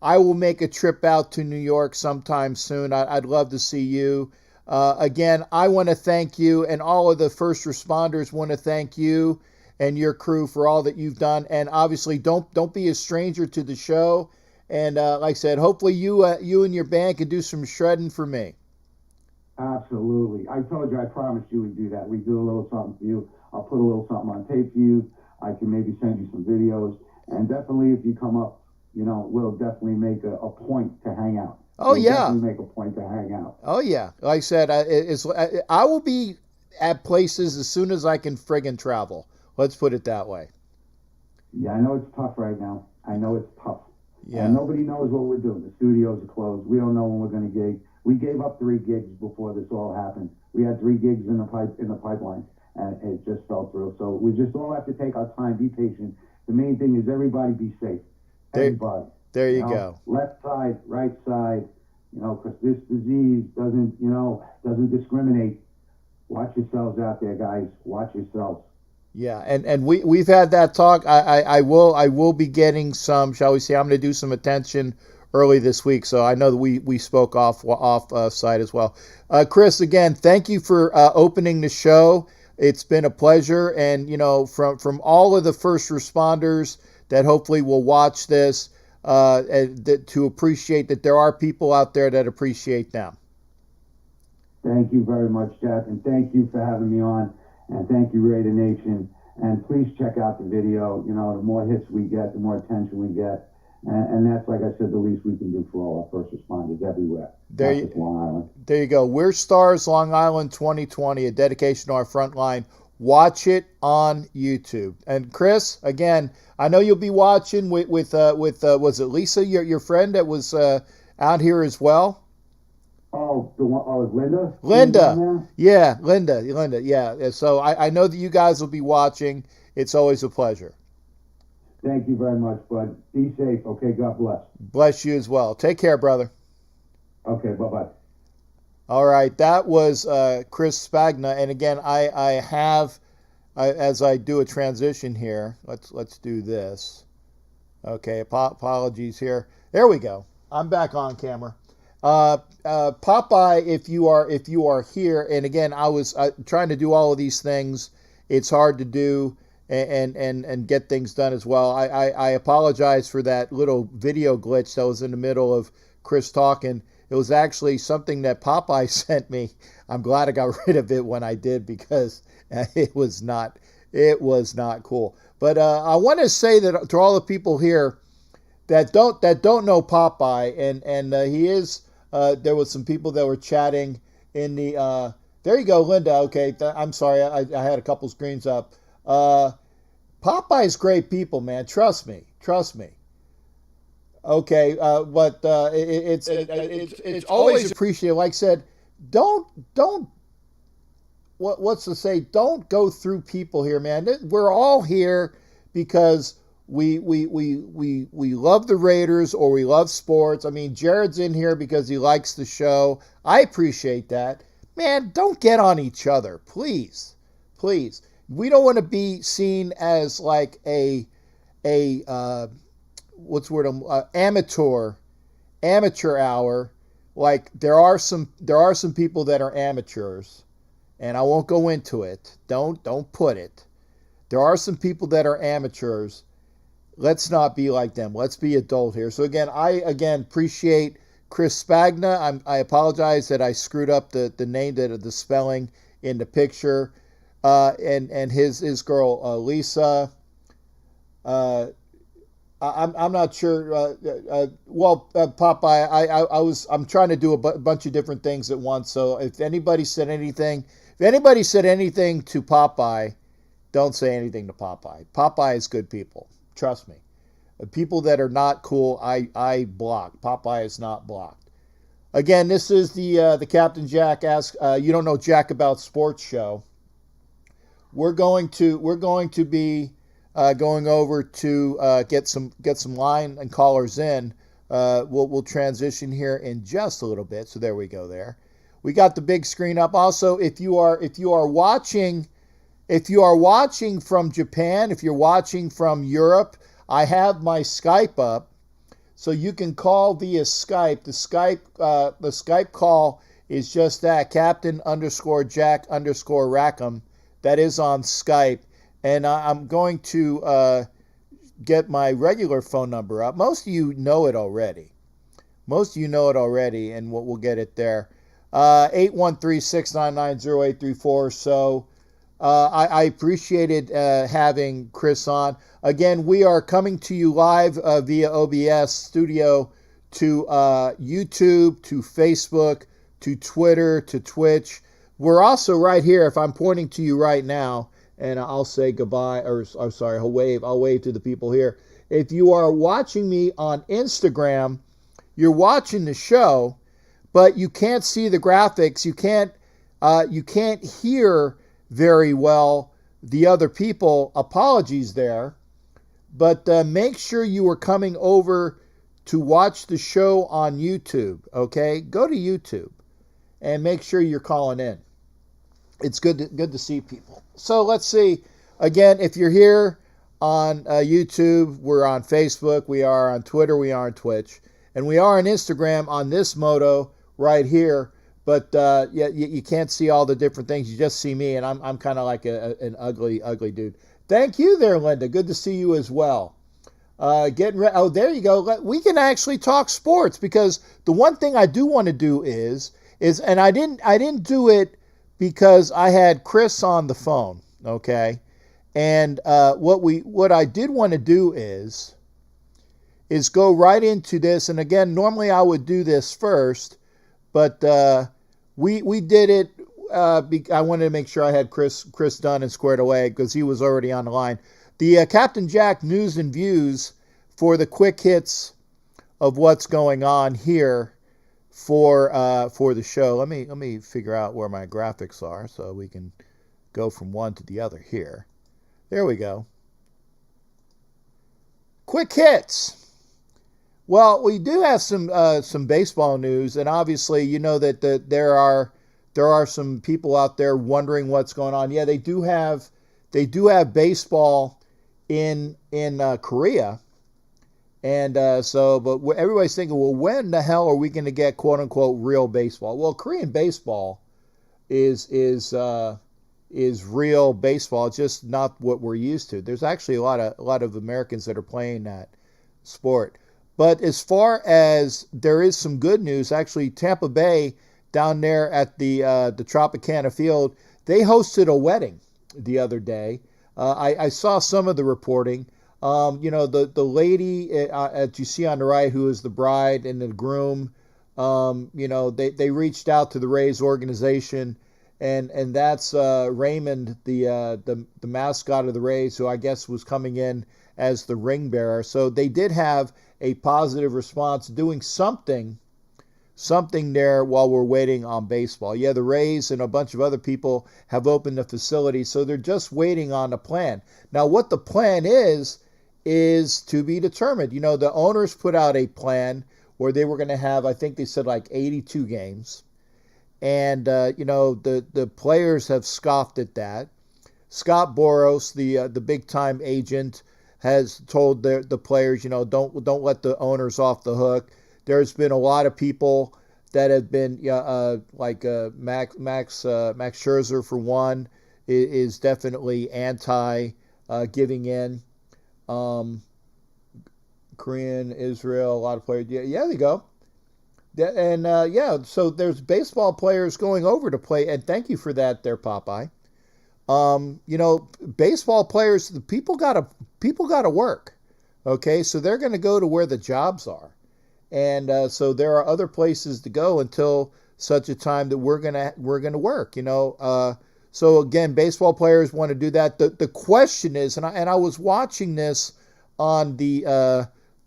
I will make a trip out to New York sometime soon. I'd love to see you. Again, I want to thank you, and all of the first responders want to thank you and your crew for all that you've done. And obviously, don't be a stranger to the show. And like I said, hopefully you and your band can do some shredding for me. Absolutely. I told you, I promised you we'd do that. We'd do a little something for you. I'll put a little something on tape for you. I can maybe send you some videos. And definitely, if you come up, we'll definitely make a point to hang out. Oh, we'll yeah. Definitely make a point to hang out. Oh, yeah. Like I said, I will be at places as soon as I can friggin' travel. Let's put it that way. Yeah, I know it's tough right now. I know it's tough. Yeah. And nobody knows what we're doing. The studios are closed. We don't know when we're going to gig. We gave up 3 gigs before this all happened. We had 3 gigs in the pipeline, and it just fell through. So we just all have to take our time, be patient. The main thing is everybody be safe. Everybody. There you go. Left side, right side. Because this disease doesn't discriminate. Watch yourselves out there, guys. Watch yourselves. Yeah, and we've had that talk. I will be getting some, shall we say, I'm going to do some attention early this week. So I know that we spoke off site as well. Chris, again, thank you for opening the show. It's been a pleasure, and from all of the first responders that hopefully will watch this, to appreciate that there are people out there that appreciate them. Thank you very much, Jeff, and thank you for having me on, and thank you, Raider Nation. And please check out the video. You know, the more hits we get, the more attention we get, and that's, like I said, the least we can do for all our first responders everywhere. There not just Long Island. There you go. We're Stars Long Island 2020, a dedication to our front line. Watch it on YouTube. And Chris, again, I know you'll be watching with was it Lisa, your friend that was out here as well? Oh, the one, oh, Linda? Linda. Yeah, Linda. Yeah. So I know that you guys will be watching. It's always a pleasure. Thank you very much, bud. Be safe. Okay, God bless. Bless you as well. Take care, brother. Okay, bye-bye. All right, that was Chris Spagna. And again, I have, as I do a transition here, let's do this. Okay, apologies here. There we go. I'm back on camera. Popeye, if you are here, and again, I was trying to do all of these things. It's hard to do and get things done as well. I apologize for that little video glitch that was in the middle of Chris talking. It was actually something that Popeye sent me. I'm glad I got rid of it when I did, because it was not cool. But I want to say that to all the people here that don't know Popeye, and he is. There was some people that were chatting in the. There you go, Linda. Okay, I'm sorry, I had a couple screens up. Popeye's great people, man. Trust me. Okay, but it's always appreciated. Like I said, don't what's to say? Don't go through people here, man. We're all here because we love the Raiders, or we love sports. I mean, Jared's in here because he likes the show. I appreciate that. Man, don't get on each other, please. We don't want to be seen as like a amateur hour. Like there are some people that are amateurs, and I won't go into it. Don't put it. There are some people that are amateurs. Let's not be like them. Let's be adult here. So I appreciate Chris Spagna. I apologize that I screwed up the name, the spelling in the picture, and his girl Lisa. I'm not sure. Popeye, I'm trying to do a bunch of different things at once. So if anybody said anything to Popeye, don't say anything to Popeye. Popeye is good people. Trust me. People that are not cool, I block. Popeye is not blocked. Again, this is the Captain Jack Ask You Don't Know Jack About Sports show. We're going to be going over to get some line and callers in. We'll transition here in just a little bit. So there we go. There, we got the big screen up. Also, if you are watching from Japan, if you're watching from Europe, I have my Skype up, so you can call via Skype. The Skype call is just that, Captain_Jack_Rackham. That is on Skype. And I'm going to get my regular phone number up. Most of you know it already. And we'll get it there. 813-699-0834. So I appreciated having Chris on. Again, we are coming to you live via OBS Studio to YouTube, to Facebook, to Twitter, to Twitch. We're also right here, if I'm pointing to you right now, and I'll say goodbye, I'll wave to the people here. If you are watching me on Instagram, you're watching the show, but you can't see the graphics. You can't hear very well the other people. Apologies there. But make sure you are coming over to watch the show on YouTube, okay? Go to YouTube and make sure you're calling in. It's good to see people. So let's see. Again, if you're here on YouTube, we're on Facebook, we are on Twitter, we are on Twitch, and we are on Instagram on this moto right here. But you can't see all the different things. You just see me, and I'm kind of like an ugly dude. Thank you there, Linda. Good to see you as well. Getting ready. Oh, there you go. We can actually talk sports because the one thing I do want to do is, and I didn't do it because I had Chris on the phone. Okay, and what I did want to do is go right into this. And again, normally I would do this first, but we did it. I wanted to make sure I had Chris done and squared away because he was already on the line. The Captain Jack news and views for the quick hits of what's going on here for the show. Let me figure out where my graphics are so we can go from one to the other here. There we go. Quick hits. Well, we do have some baseball news, and obviously, you know that there are some people out there wondering what's going on. Yeah, they do have baseball in Korea, and but everybody's thinking, well, when the hell are we going to get quote unquote real baseball? Well, Korean baseball is real baseball. It's just not what we're used to. There's actually a lot of Americans that are playing that sport. But as far as there is some good news, actually Tampa Bay down there at the Tropicana Field, they hosted a wedding the other day. I saw some of the reporting. The lady that you see on the right, who is the bride and the groom, they reached out to the Rays organization, and that's Raymond, the mascot of the Rays, who I guess was coming in as the ring bearer. So they did have a positive response, doing something there while we're waiting on baseball. Yeah, the Rays and a bunch of other people have opened the facility, so they're just waiting on a plan. Now, what the plan is to be determined. The owners put out a plan where they were going to have, I think they said like 82 games. And, the players have scoffed at that. Scott Boras, the big-time agent, has told the players, don't let the owners off the hook. There's been a lot of people that have been, like Max Scherzer, for one, is definitely anti giving in. Korean, Israel, a lot of players. Yeah, there you go. And so there's baseball players going over to play, and thank you for that there, Popeye. Baseball players, the people gotta work. Okay, so they're going to go to where the jobs are, and so there are other places to go until such a time that we're gonna work. So again, baseball players want to do that. The question is, and I was watching this on the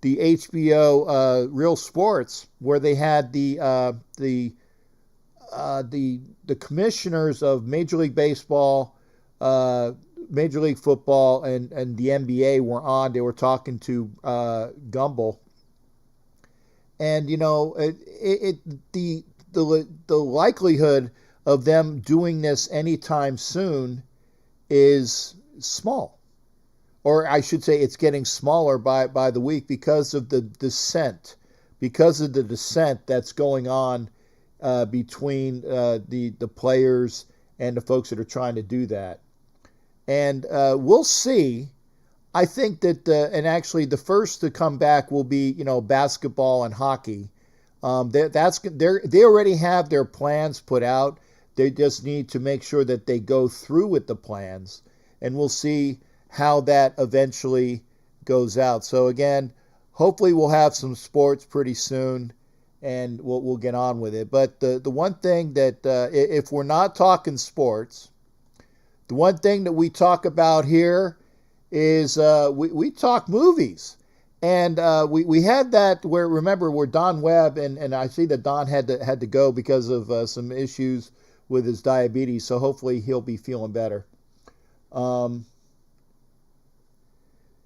HBO Real Sports, where they had the commissioners of Major League Baseball, Major League Football, and the NBA were on. They were talking to Gumbel, and the likelihood of them doing this anytime soon is small, or I should say, it's getting smaller by the week because of the dissent that's going on between the players and the folks that are trying to do that. And we'll see. I think that, and actually the first to come back will be, basketball and hockey. They already have their plans put out. They just need to make sure that they go through with the plans, and we'll see how that eventually goes out. So again, hopefully we'll have some sports pretty soon, and we'll get on with it. But the one thing that, if we're not talking sports, the one thing that we talk about here is we talk movies. And we had that where Don Webb, and I see that Don had to go because of some issues with his diabetes, so hopefully he'll be feeling better.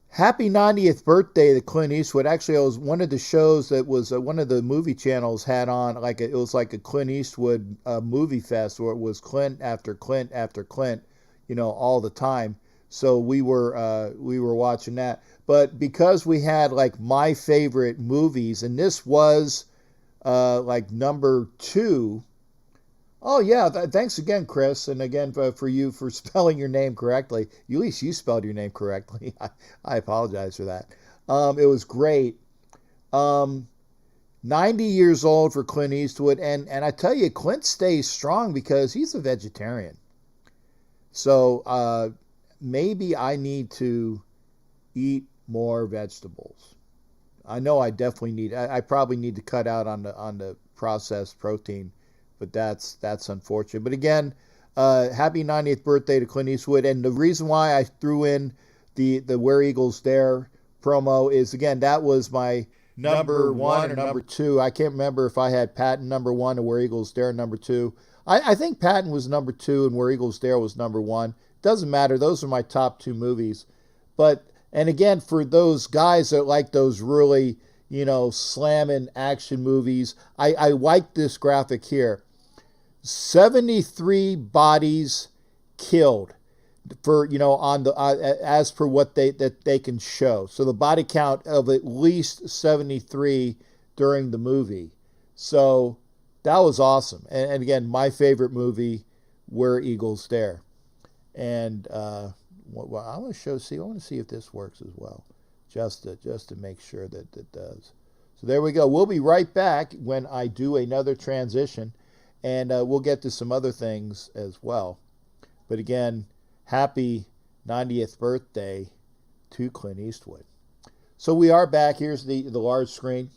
Happy 90th birthday to Clint Eastwood. Actually, it was one of the shows that was one of the movie channels had on, it was like a Clint Eastwood movie fest, where it was Clint after Clint after Clint, all the time. So we were watching that. But because we had my favorite movies, and this was number 2. Oh yeah, thanks again, Chris, and again for you for spelling your name correctly. At least you spelled your name correctly. I apologize for that. It was great. Um, 90 years old for Clint Eastwood, and I tell you, Clint stays strong because he's a vegetarian. So maybe I need to eat more vegetables. I know I definitely need. I probably need to cut out on the processed protein, but that's unfortunate. But again, happy 90th birthday to Clint Eastwood. And the reason why I threw in the Where Eagles Dare promo is, again, that was my number one or number two. I can't remember if I had Patton number one or Where Eagles Dare number two. I think Patton was number two and Where Eagles Dare was number one. Doesn't matter. Those are my top two movies. But, and again, for those guys that like those really, slamming action movies, I like this graphic here. 73 bodies killed for, on the as per what they can show. So the body count of at least 73 during the movie. So that was awesome. And again, my favorite movie, Where Eagles Dare. And I want to I want to see if this works as well, just to make sure that it does. So there we go. We'll be right back when I do another transition, and we'll get to some other things as well. But again, happy 90th birthday to Clint Eastwood. So we are back. Here's the large screen.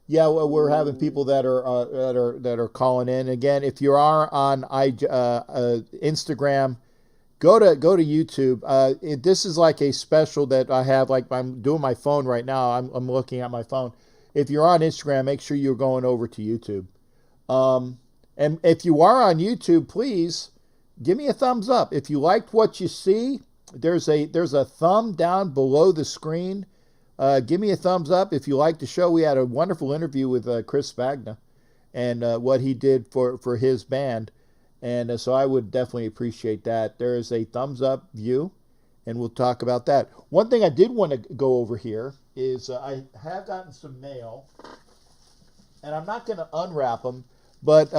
Yeah, well, we're having people that are calling in. Again, if you are on Instagram, go to YouTube. This is like a special that I have. Like, I'm doing my phone right now. I'm looking at my phone. If you're on Instagram, make sure you're going over to YouTube. And if you are on YouTube, please give me a thumbs up. If you liked what you see, there's a thumb down below the screen. Give me a thumbs up if you like the show. We had a wonderful interview with Chris Spagna and what he did for his band. And so I would definitely appreciate that. There is a thumbs up view, and we'll talk about that. One thing I did want to go over here is I have gotten some mail, and I'm not going to unwrap them, but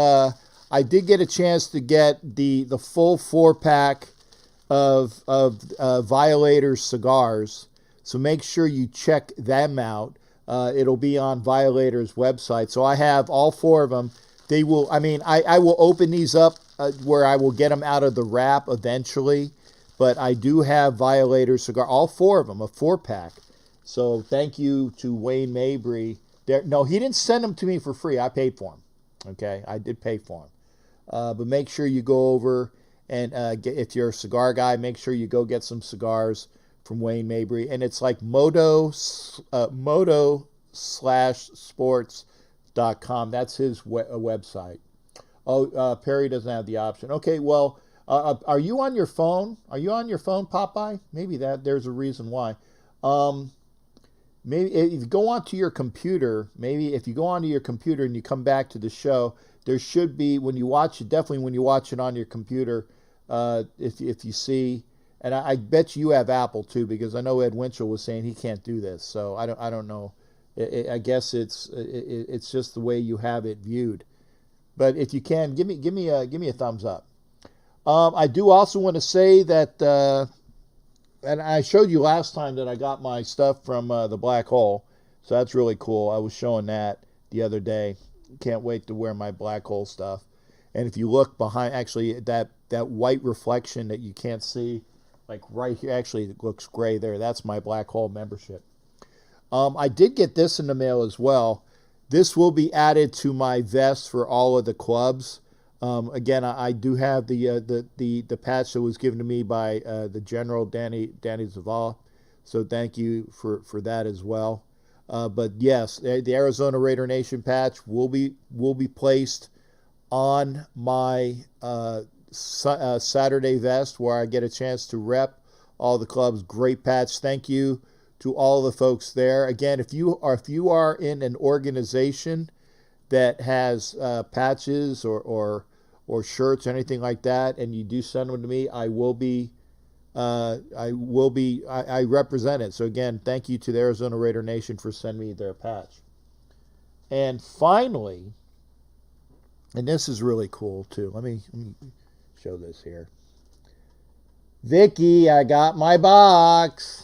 I did get a chance to get the full 4-pack of Violator cigars. So make sure you check them out. It'll be on Violator's website. So I have all 4 of them. They will. I will open these up where I will get them out of the wrap eventually. But I do have Violator cigar, all 4 of them, a 4-pack. So thank you to Wayne Mabry. No, he didn't send them to me for free. I paid for them. Okay, I did pay for them. But make sure you go over and if you're a cigar guy, make sure you go get some cigars from Wayne Mabry. And it's like moto/sports.com. That's his website. Oh, Perry doesn't have the option. Okay, well, are you on your phone? Are you on your phone, Popeye? Maybe there's a reason why. Maybe if you go onto your computer, and you come back to the show, there should be, when you watch it on your computer, if you see, and I bet you have Apple too, because I know Ed Winchell was saying he can't do this. So I don't know. I guess it's just the way you have it viewed. But if you can, give me a thumbs up. I do also want to say that, and I showed you last time that I got my stuff from the Black Hole, so that's really cool. I was showing that the other day. Can't wait to wear my Black Hole stuff. And if you look behind, actually, that white reflection that you can't see, like right here, actually it looks gray there. That's my Black Hole membership. I did get this in the mail as well. This will be added to my vest for all of the clubs. Again, I do have the patch that was given to me by the General Danny Zavala, so thank you for that as well. But yes, the Arizona Raider Nation patch will be placed on my Saturday vest, where I get a chance to rep all the clubs. Great patch. Thank you to all the folks there. Again, if you are in an organization that has patches or shirts or anything like that, and you do send them to me, I represent it. So again, thank you to the Arizona Raider Nation for sending me their patch. And finally, and this is really cool too. Let me show this here. Vicky, I got my box.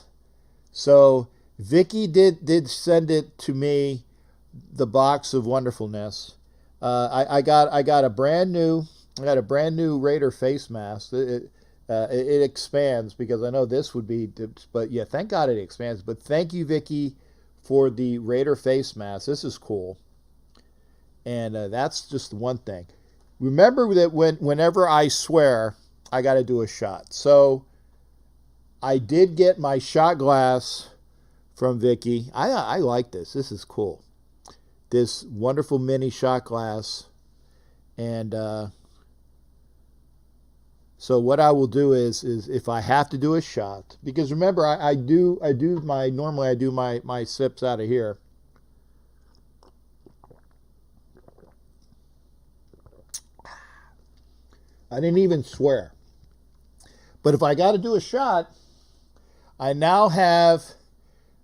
So Vicky did send it to me, the box of wonderfulness. I got a brand new Raider face mask. It expands because I know this would be, but yeah, thank God it expands. But thank you, Vicky, for the Raider face mask. This is cool, and that's just one thing. Remember that whenever I swear, I got to do a shot. So I did get my shot glass from Vicky. I like this. This is cool. This wonderful mini shot glass, and so what I will do is if I have to do a shot, because remember I do my sips out of here. I didn't even swear. But if I got to do a shot, I now have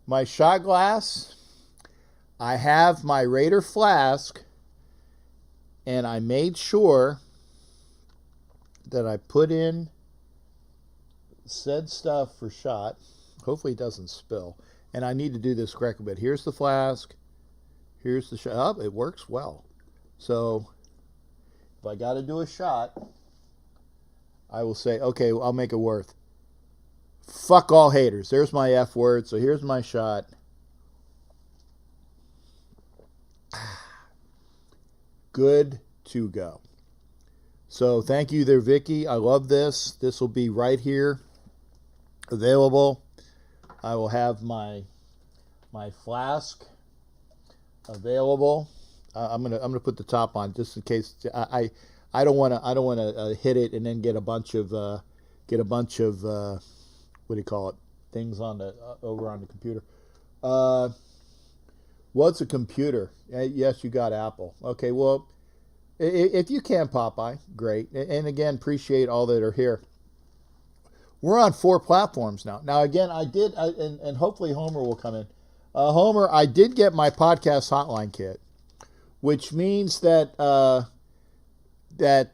my shot glass, I have my Raider flask, and I made sure that I put in said stuff for shot. Hopefully it doesn't spill. And I need to do this correctly, but here's the flask, here's the shot. Oh, it works well. So if I got to do a shot, I will say, okay, I'll make it worth. Fuck all haters. There's my F word. So here's my shot. Good to go. So thank you there, Vicky. I love this. This will be right here available. I will have my flask available. I'm gonna put the top on just in case. I don't want to hit it and then get a bunch of what do you call it, things on the over on the computer. What's a computer? Yes, you got Apple. Okay, well, if you can, Popeye, great. And again, appreciate all that are here. We're on 4 platforms now. Now, again, and hopefully Homer will come in. Homer, I did get my podcast hotline kit, which means that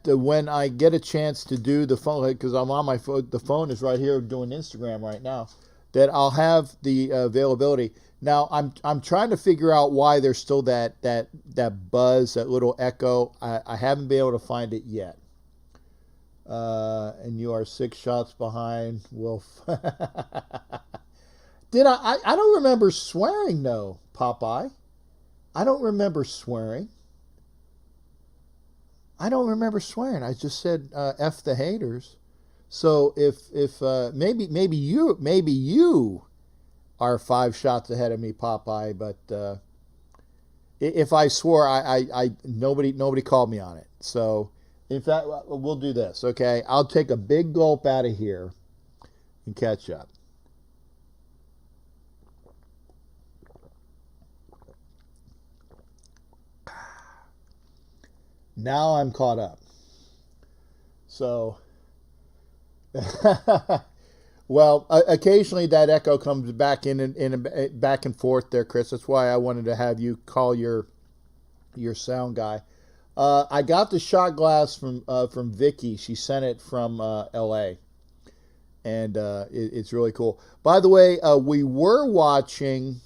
when I get a chance to do the phone, because I'm on my phone, the phone is right here doing Instagram right now, that I'll have the availability. Now I'm trying to figure out why there's still that buzz, that little echo. I haven't been able to find it yet. And you are 6 shots behind, Wolf. Did I don't remember swearing though, Popeye. I don't remember swearing. I don't remember swearing. I just said F the haters. So if maybe you are 5 shots ahead of me, Popeye, but if I swore, I nobody called me on it. So in fact, we'll do this, okay? I'll take a big gulp out of here and catch up. Now I'm caught up. So, well, occasionally that echo comes back in back and forth there, Chris. That's why I wanted to have you call your sound guy. I got the shot glass from Vicky. She sent it from L.A. and it's really cool. By the way, we were watching.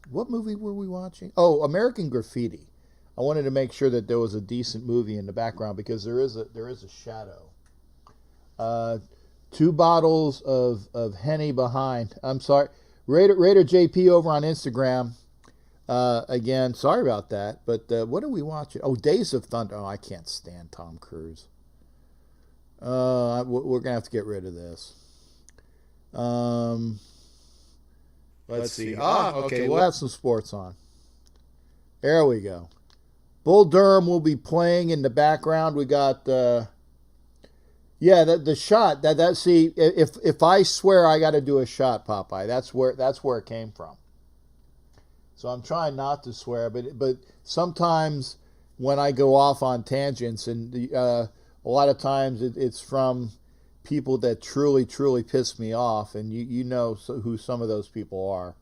What movie were we watching? Oh, American Graffiti. I wanted to make sure that there was a decent movie in the background because there is a shadow. 2 bottles of Henny behind. I'm sorry, Raider JP over on Instagram. Again, sorry about that. But what are we watching? Oh, Days of Thunder. Oh, I can't stand Tom Cruise. We're gonna have to get rid of this. Let's see. Okay. We'll have some sports on. There we go. Bull Durham will be playing in the background. We got the shot. See, if I swear I got to do a shot, Popeye. That's where it came from. So I'm trying not to swear, but sometimes when I go off on tangents, and a lot of times it's from people that truly piss me off, and you know who some of those people are.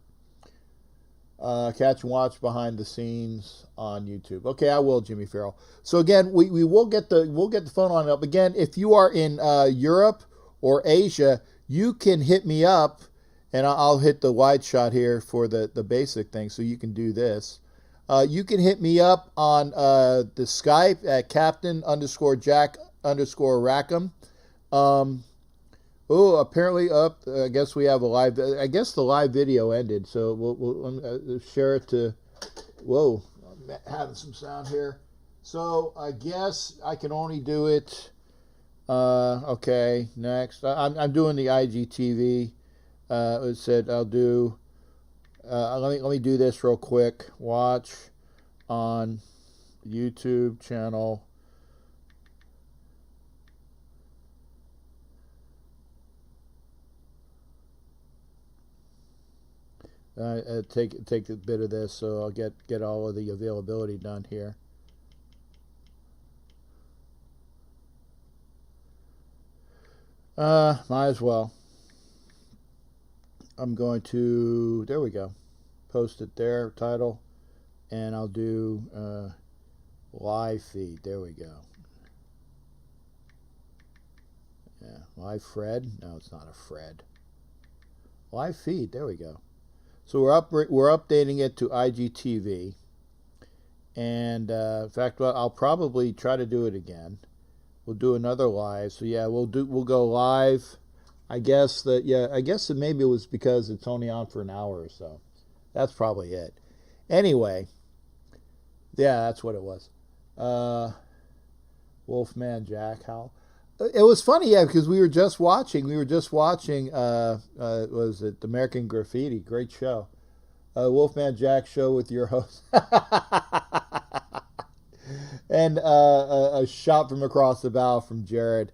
Catch and watch behind the scenes on YouTube. Okay, I will, Jimmy Farrell. So again, we will get the phone on up. Again, if you are in Europe or Asia, you can hit me up and I'll hit the wide shot here for the basic thing, so you can do this. You can hit me up on the Skype at Captain_Jack_Rackham. Oh, apparently up. I guess we have a live. I guess the live video ended, so we'll share it to. Whoa, I'm having some sound here. So I guess I can only do it. Okay, next. I'm doing the IGTV. It said I'll do. Let me do this real quick. Watch on YouTube channel. Take a bit of this, so I'll get all of the availability done here. Might as well. I'm going to, there we go, post it there, title, and I'll do live feed. There we go. Yeah, live Fred. No, it's not a Fred. Live feed. There we go. So we're updating it to IGTV, and in fact, well, I'll probably try to do it again. We'll do another live. So yeah, we'll go live. I guess that maybe it was because it's only on for an hour or so. That's probably it. Anyway, yeah, that's what it was. Wolfman Jack, how? It was funny, yeah, because we were just watching. Was it American Graffiti? Great show. Wolfman Jack show with your host. And a shot from across the bow from Jared.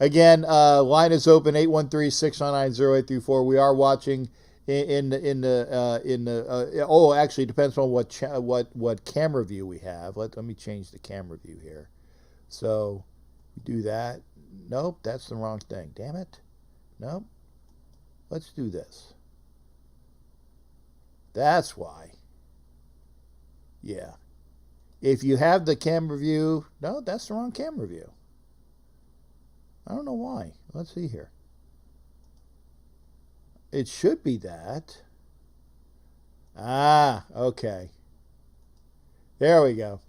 Again, line is open 813-699-0834. We are watching in the actually it depends on what camera view we have. Let me change the camera view here. So we do that. Nope, that's the wrong thing. Damn it. Nope. Let's do this. That's why. Yeah. If you have the camera view, no, that's the wrong camera view. I don't know why. Let's see here. It should be that. Ah, okay. There we go.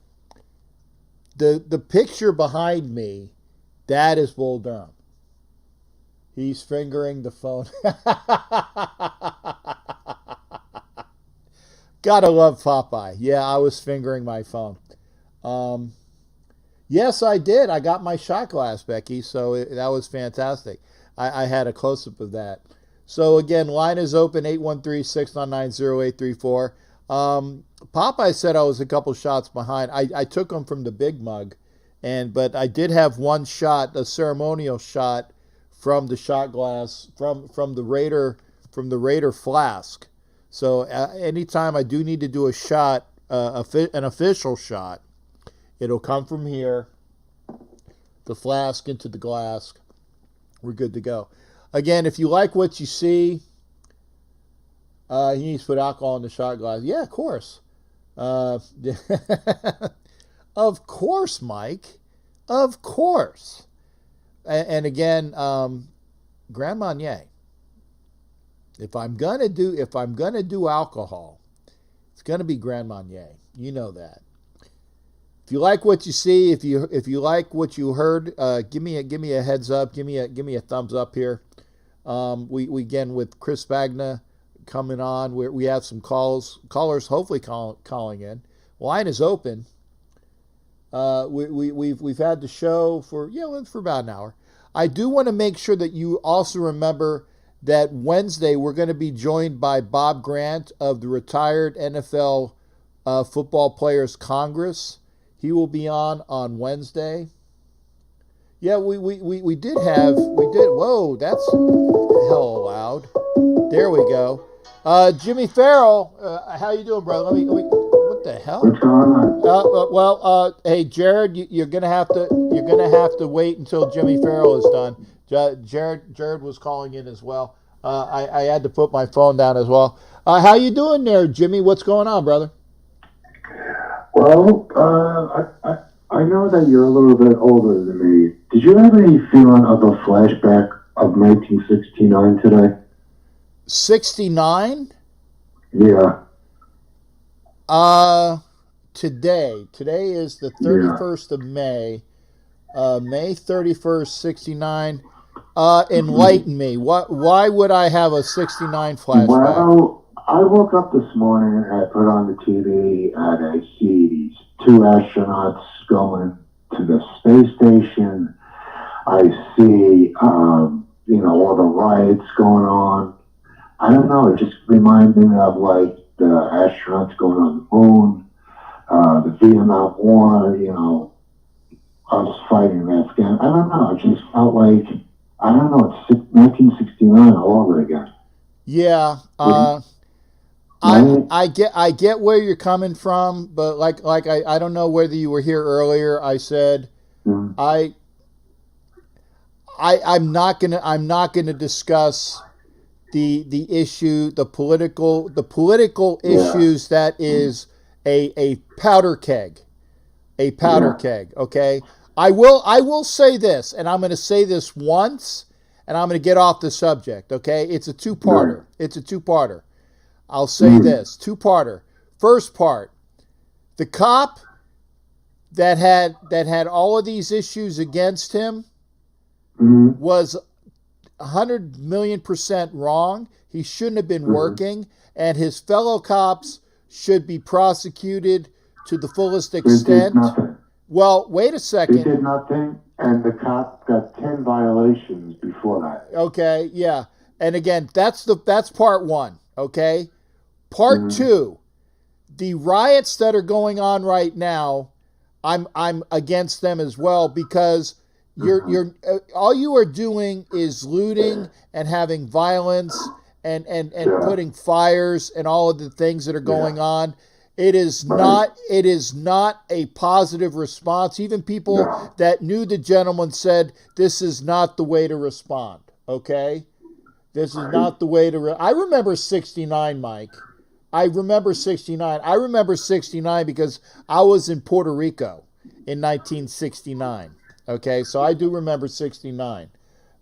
The picture behind me, that is Bull Durham. He's fingering the phone. Gotta love Popeye. Yeah, I was fingering my phone. Yes, I did. I got my shot glass, Becky, so that was fantastic. I had a close-up of that. So, again, line is open, 813-699-0834. Popeye said I was a couple shots behind. I took him from the big mug, but I did have one shot, a ceremonial shot from the shot glass, from the Raider flask. So anytime I do need to do a shot, an official shot, it'll come from here, the flask into the glass. We're good to go. Again, if you like what you see, he needs to put alcohol in the shot glass. Yeah, of course. Of course, Mike. Of course. And again, Grand Marnier. If I'm gonna do alcohol, it's gonna be Grand Marnier. You know that. If you like what you see, if you like what you heard, give me a heads up, give me a thumbs up here. We again with Chris Bagna coming on. We have some callers hopefully calling in. Line is open. We've had the show for about an hour. I do want to make sure that you also remember that Wednesday we're going to be joined by Bob Grant of the Retired NFL Football Players Congress. He will be on Wednesday. Yeah, we did. Whoa, that's hell loud. There we go. Jimmy Farrell, how you doing, brother? Let me. What the hell? What's going on? Hey, Jared, you're gonna have to wait until Jimmy Farrell is done. Jared was calling in as well. I had to put my phone down as well. How you doing there, Jimmy? What's going on, brother? Well, I know that you're a little bit older than me. Did you have any feeling of a flashback of 1969 today? 69. Yeah, Today is the 31st of May. May 31st, 69. Enlighten me. Why would I have a 69 flashback? well, I woke up this morning and I put on the TV and I see these two astronauts going to the space station. I see, all the riots going on. I don't know, it just reminded me of like the astronauts going on the moon, the Vietnam War, us fighting in Afghanistan. I don't know, it just felt like, I don't know, it's 1969 all over again. Yeah. Right? I get where you're coming from, but I don't know whether you were here earlier. I said Mm. I'm not gonna discuss the issue, the political Yeah. issues that is a powder keg. A powder Yeah. keg, okay? I will say this, and I'm gonna say this once, and I'm gonna get off the subject, okay? It's a two-parter. Right. It's a two-parter. I'll say this, two-parter. First part, the cop that had all of these issues against him Mm. was 100 million% wrong. He shouldn't have been working, and his fellow cops should be prosecuted to the fullest They did extent. nothing. Well, wait a They second. did nothing, and the cop got 10 violations before that. Okay, yeah. And again, that's part one, okay? Part two, the riots that are going on right now, I'm against them as well, because you're all you are doing is looting and having violence and Yeah. putting fires and all of the things that are going on. It is Right. not a positive response. Even people No. that knew the gentleman said this is not the way to respond. Okay, this is not the way to. I remember 69, Mike. I remember 69. I remember 69 because I was in Puerto Rico in 1969. Okay, so I do remember 69.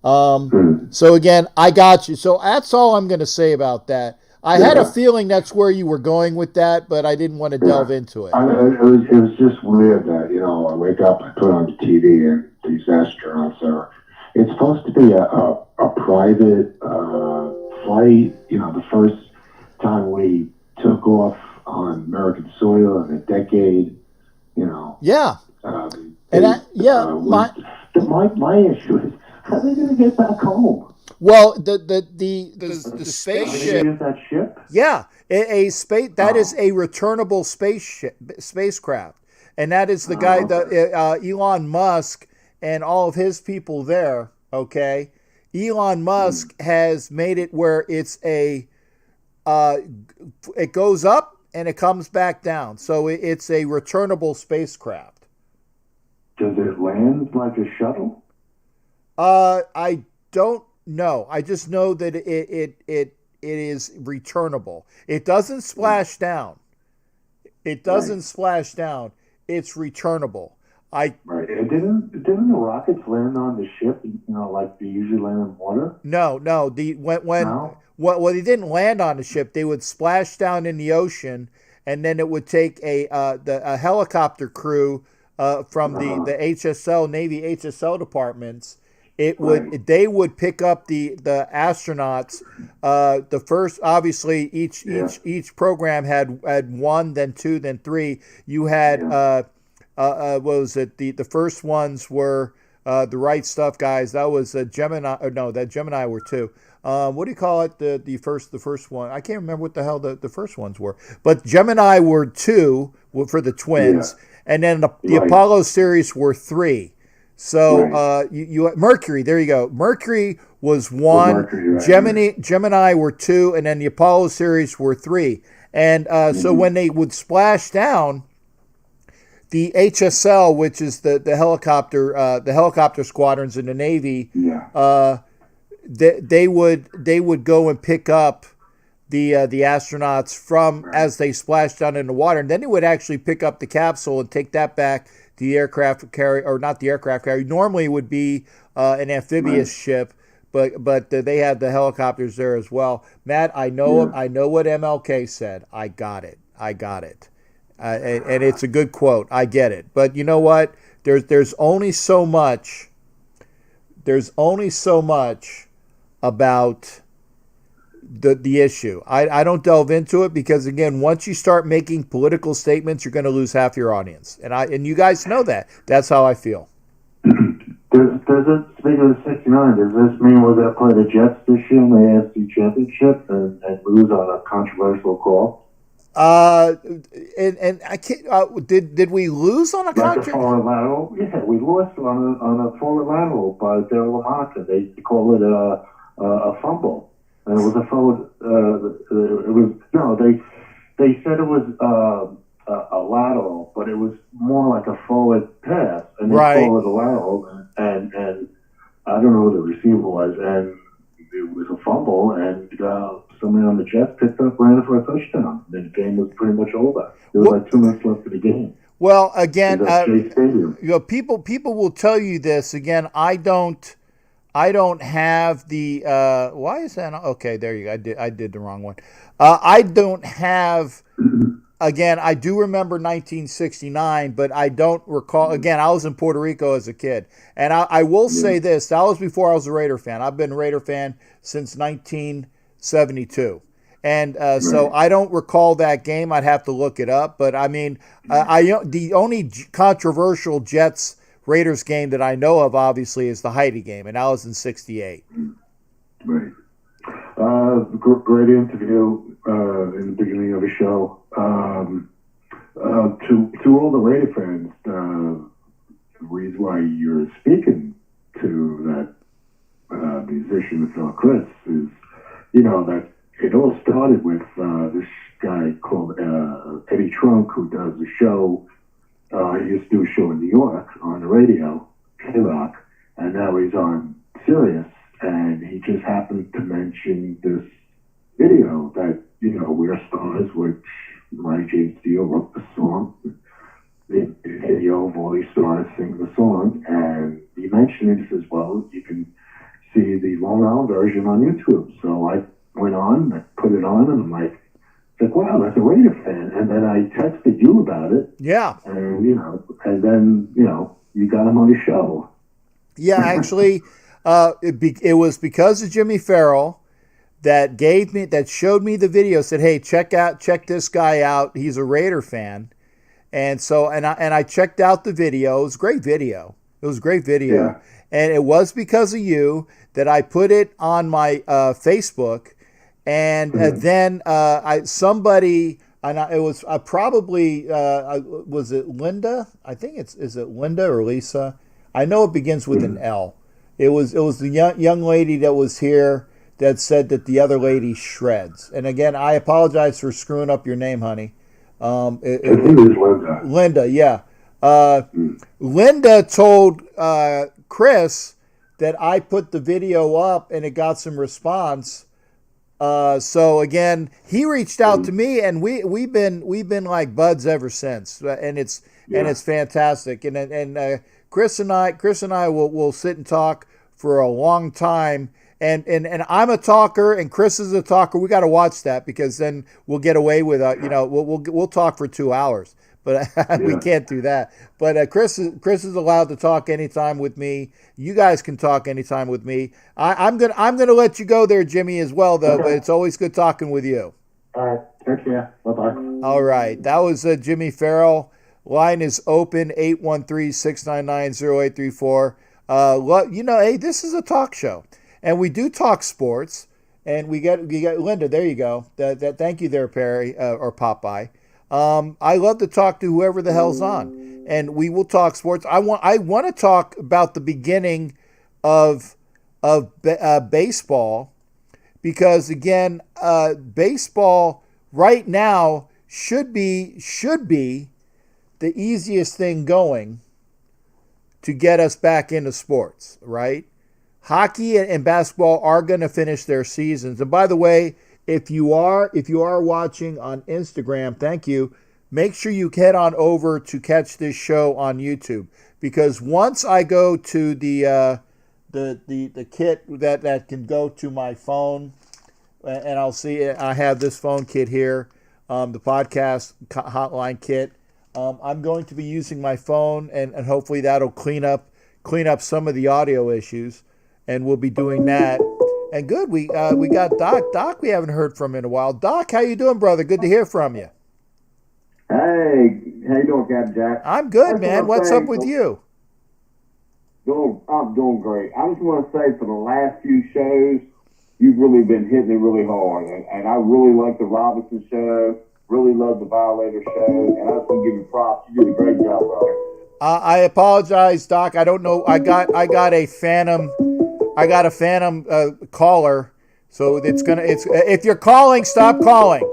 So again, I got you. So that's all I'm going to say about that. I had a feeling that's where you were going with that, but I didn't want to delve into it. It was just weird that, I wake up, I put on the TV, and these astronauts are, it's supposed to be a private flight, the first time we took off on American soil in a decade, Yeah. My issue is, how are they going to get back home? Well, the They spaceship. use that ship? Yeah, a space that is a returnable spacecraft, and that is the guy, Elon Musk, and all of his people there. Okay, Elon Musk has made it where it's it goes up and it comes back down, so it's a returnable spacecraft. Does it land like a shuttle? I don't know. I just know that it is returnable. It doesn't splash down. It doesn't splash down. It's returnable. Right. And didn't the rockets land on the ship? Like they usually land in water. No. Well, they didn't land on the ship. They would splash down in the ocean, and then it would take a helicopter crew from the HSL Navy HSL departments. They would pick up the astronauts. The first, obviously, each program had one, then two, then three. You had what was it? The first ones were the Right Stuff guys. That was Gemini. Or no, that Gemini were two. What do you call it? The first one. I can't remember what the hell the first ones were. But Gemini were two for the twins, and then the Apollo series were three. So you Mercury, there you go. Mercury was one. Gemini were two, and then the Apollo series were three. And so when they would splash down, the HSL, which is the helicopter squadrons in the Navy, they would go and pick up the astronauts from as they splashed down in the water, and then they would actually pick up the capsule and take that back to the aircraft carrier, or not the aircraft carrier. Normally, it would be an amphibious ship, but they had the helicopters there as well. Matt, I know Yeah. I know what MLK said. I got it. And it's a good quote. I get it. But you know what? There's only so much. There's only so much about the issue. I don't delve into it because again, once you start making political statements, you're going to lose half your audience, and you guys know that. That's how I feel. Does it, speaking of the 69, does this mean we're going to play the Jets this year in the AFC Championship and lose on a controversial call? And I can't. Did we lose on a Like a contract? forward lateral? Yeah, we lost on a forward lateral by Dale Lamarca. They call it a fumble. And it was a forward, it was, no, they said it was a lateral, but it was more like a forward pass. And they Right. called it a lateral. And I don't know who the receiver was. And it was a fumble. And somebody on the Jets picked up, ran it for a touchdown. And the game was pretty much over. There was like 2 minutes left of the game. Well, again, It was at Shea Stadium. people will tell you this. Again, I don't have the. Why is that? Okay, there you go. I did the wrong one. I don't have. Again, I do remember 1969, but I don't recall. Again, I was in Puerto Rico as a kid, and I will say this: that was before I was a Raider fan. I've been a Raider fan since 1972. And so I don't recall that game. I'd have to look it up. But I mean, the only controversial Jets Raiders game that I know of, obviously, is the Heidi game, and that was in '68. Right. Great interview in the beginning of the show. To all the Raider fans, the reason why you're speaking to that musician, Phil Chris, is, that it all started with this guy called Eddie Trunk, who does a show. He used to do a show in New York on the radio, K-Rock, and now he's on Sirius. And he just happened to mention this video that, We're Stars, which Ronnie James Dio wrote the song. The video of all these stars sing the song. And he mentioned it. He says, well, you can see the Long Island version on YouTube. So I went on, I put it on, and I'm like, wow, that's a Raider fan. And then I texted you about it. Yeah. And, and then, you got him on the show. Yeah, actually, it was because of Jimmy Farrell that showed me the video, said, hey, check this guy out. He's a Raider fan. And so, and I checked out the video. It was a great video. Yeah. And it was because of you that I put it on my Facebook. And then somebody, and it was probably, was it Linda? I think is it Linda or Lisa? I know it begins with an L. It was the young lady that was here that said that the other lady shreds. And again, I apologize for screwing up your name, honey. It is Linda. Linda, yeah. Linda told Chris that I put the video up and it got some response. So again, he reached out to me, and we've been like buds ever since, and it's fantastic. And Chris and I will sit and talk for a long time. And I'm a talker, and Chris is a talker. We got to watch that, because then we'll get away with we'll talk for 2 hours. But we can't do that. But Chris is allowed to talk anytime with me. You guys can talk anytime with me. I'm gonna let you go there, Jimmy, as well, though. Okay. But it's always good talking with you. All right. Take care. Bye-bye. All right. That was Jimmy Farrell. Line is open, 813-699-0834. Hey, this is a talk show, and we do talk sports. And we got Linda. There you go. Thank you there, Perry or Popeye. I love to talk to whoever the hell's on, and we will talk sports. I want to talk about the beginning of baseball, because again, baseball right now should be the easiest thing going to get us back into sports, right? Hockey and basketball are going to finish their seasons. And by the way, if you are watching on Instagram, thank you. Make sure you head on over to catch this show on YouTube, because once I go to the the kit that can go to my phone, and I'll see. I have this phone kit here, the podcast hotline kit. I'm going to be using my phone, and hopefully that'll clean up some of the audio issues, and we'll be doing that. And good, we got Doc. Doc, we haven't heard from in a while. Doc, how you doing, brother? Good to hear from you. Hey, how you doing, Captain Jack? I'm good, man. What's up with you? I'm doing great. I just want to say for the last few shows, you've really been hitting it really hard. And I really like the Robinson show, really love the Violator show, and I just want to give you props. You did a great job, brother. I apologize, Doc. I don't know. I got a phantom caller, so it's if you're calling, stop calling.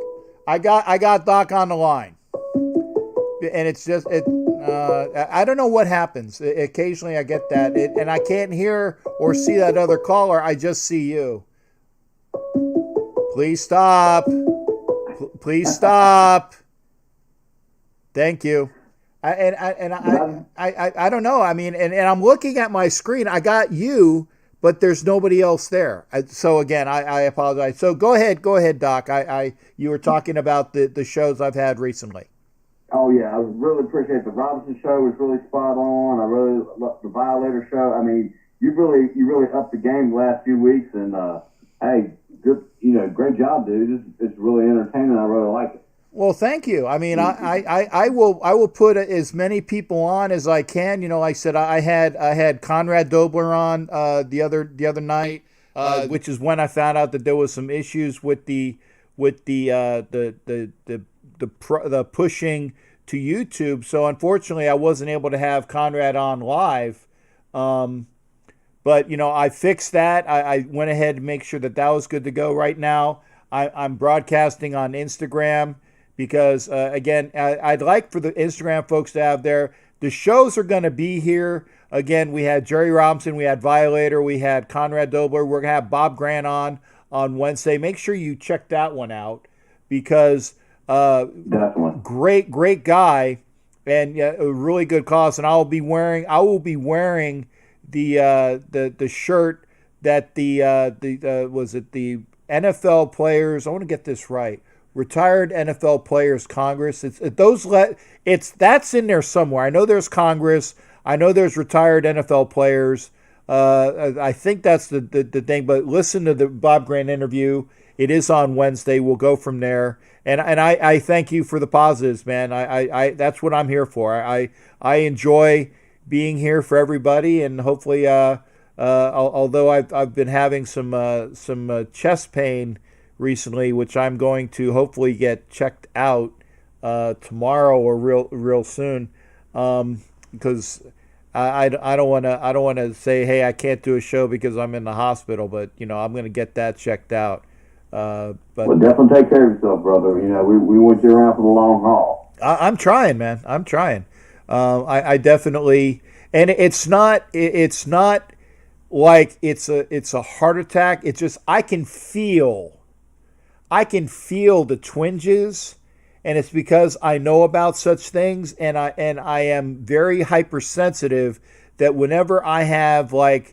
I got Doc on the line, and it's just I don't know what happens. Occasionally I get that, and I can't hear or see that other caller. I just see you. Please stop. Please stop. Thank you. I don't know. I mean, and I'm looking at my screen. I got you, but there's nobody else there. So again, I apologize. So go ahead, Doc. You were talking about the shows I've had recently. Oh yeah, I really appreciate the Robinson show. Was really spot on. I really love the Violator show. I mean, you really upped the game the last few weeks, and hey, good, great job, dude. It's really entertaining. I really like it. Well, thank you. I mean, I will put as many people on as I can. Like I said, I had Conrad Dobler on the other night, which is when I found out that there was some issues with the pushing to YouTube. So unfortunately, I wasn't able to have Conrad on live. But I fixed that. I went ahead and make sure that was good to go. Right now, I'm broadcasting on Instagram. Because, again, I'd like for the Instagram folks to have the shows are going to be here. Again, we had Jerry Robinson, we had Violator, we had Conrad Dobler. We're going to have Bob Grant on Wednesday. Make sure you check that one out because definitely great guy and a really good cause. And I will be wearing the shirt that the NFL players. I want to get this right. Retired NFL Players Congress. That's in there somewhere. I know there's Congress. I know there's retired NFL players. I think that's the thing. But listen to the Bob Grant interview. It is on Wednesday. We'll go from there. And I thank you for the positives, man. I that's what I'm here for. I enjoy being here for everybody, and hopefully, although I've been having some chest pain recently, which I'm going to hopefully get checked out tomorrow or real soon, because I don't want to say, hey, I can't do a show because I'm in the hospital, but I'm going to get that checked out. But definitely take care of yourself, brother. We want you around for the long haul. I'm trying, man. I'm trying. I definitely, and it's not like it's a heart attack. It's just I can feel the twinges, and it's because I know about such things, and I am very hypersensitive that whenever I have and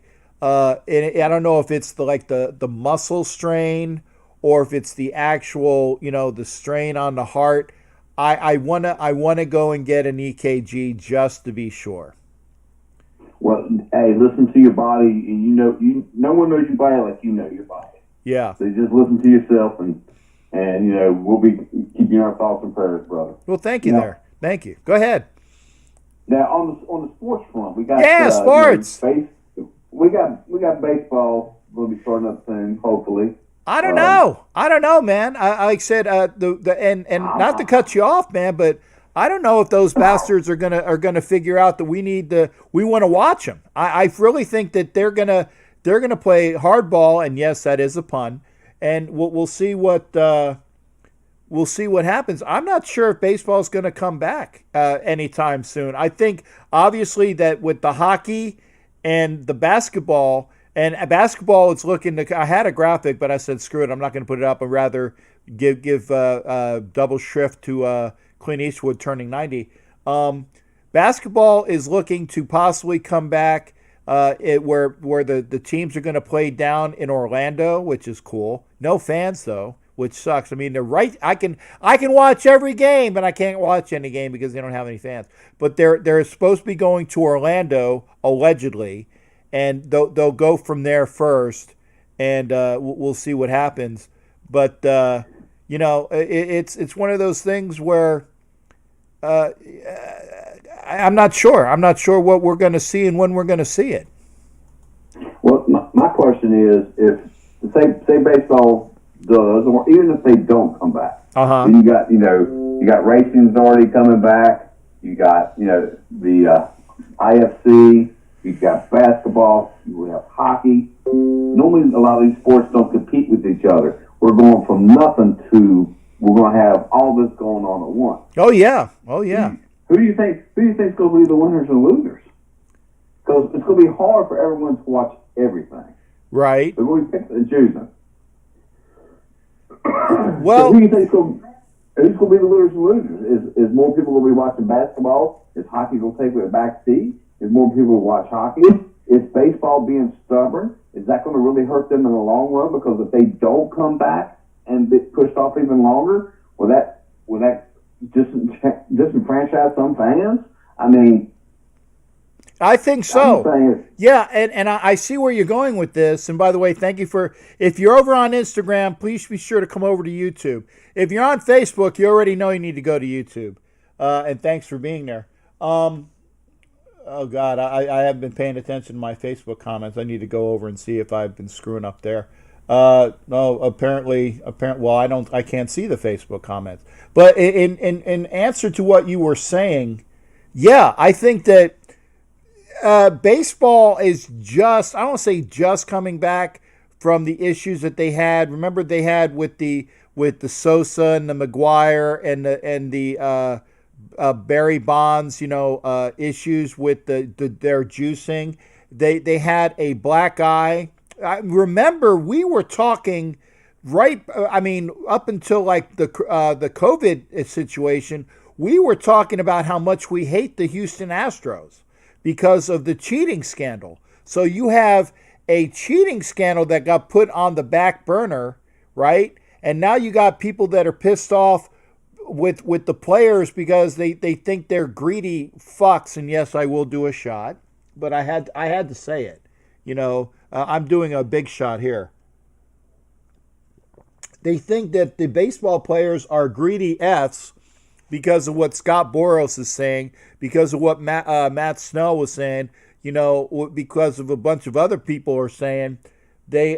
I don't know if it's the muscle strain or if it's the actual the strain on the heart, I wanna go and get an EKG just to be sure. Well, hey, listen to your body, and no one knows your body like you know your body. Yeah. So just listen to yourself, and we'll be keeping our thoughts and prayers, brother. Well, thank you there. Thank you. Go ahead. Now on the sports front, we got sports. We got baseball. We'll be starting up soon, hopefully. I don't know, man. Like I said, and not to cut you off, man, but I don't know if those bastards are gonna figure out that we want to watch them. I really think that they're gonna play hardball, and yes, that is a pun. And we'll see what happens. I'm not sure if baseball is going to come back anytime soon. I think obviously that with the hockey and the basketball, and basketball, it's looking to. I had a graphic, but I said screw it. I'm not going to put it up. I'd rather give double shrift to Clint Eastwood turning 90. Basketball is looking to possibly come back where the teams are going to play down in Orlando, which is cool. No fans though, which sucks. I mean, they're right. I can watch every game, but I can't watch any game because they don't have any fans. But they're supposed to be going to Orlando allegedly, and they'll go from there first, and we'll see what happens. But it's one of those things where I'm not sure. I'm not sure what we're going to see and when we're going to see it. Well, my question is, if say baseball does, or even if they don't come back, then you got racing's already coming back. You got the IFC. You got basketball. You have hockey. Normally, a lot of these sports don't compete with each other. We're going from nothing to we're going to have all this going on at once. Oh yeah. Oh yeah. Who do you think is going to be the winners and losers? Because it's going to be hard for everyone to watch everything. Right. They're going to be picking and choosing. Well, so who do you think who's going to be the winners and losers? Is more people going to be watching basketball? Is hockey going to take a back seat? Is more people will watch hockey? Is baseball being stubborn? Is that going to really hurt them in the long run? Because if they don't come back and be pushed off even longer, will that disenfranchise some fans? I mean, I think so. Yeah, and I see where you're going with this. And by the way, thank you for, if you're over on Instagram, please be sure to come over to YouTube. If you're on Facebook, you already know you need to go to YouTube. And thanks for being there. Oh God, I haven't been paying attention to my Facebook comments. I need to go over and see if I've been screwing up there. No, apparently, well, I can't see the Facebook comments. But in answer to what you were saying, yeah, I think that baseball is just, I don't say just coming back from the issues that they had. Remember they had with the Sosa and the McGuire and the Barry Bonds, issues with their juicing. They had a black eye. I remember we were talking up until like the COVID situation, we were talking about how much we hate the Houston Astros because of the cheating scandal. So you have a cheating scandal that got put on the back burner, right? And now you got people that are pissed off with the players because they think they're greedy fucks. And yes, I will do a shot, but I had to say it. I'm doing a big shot here. They think that the baseball players are greedy Fs because of what Scott Boras is saying, because of what Matt Snell was saying, because of a bunch of other people are saying. They're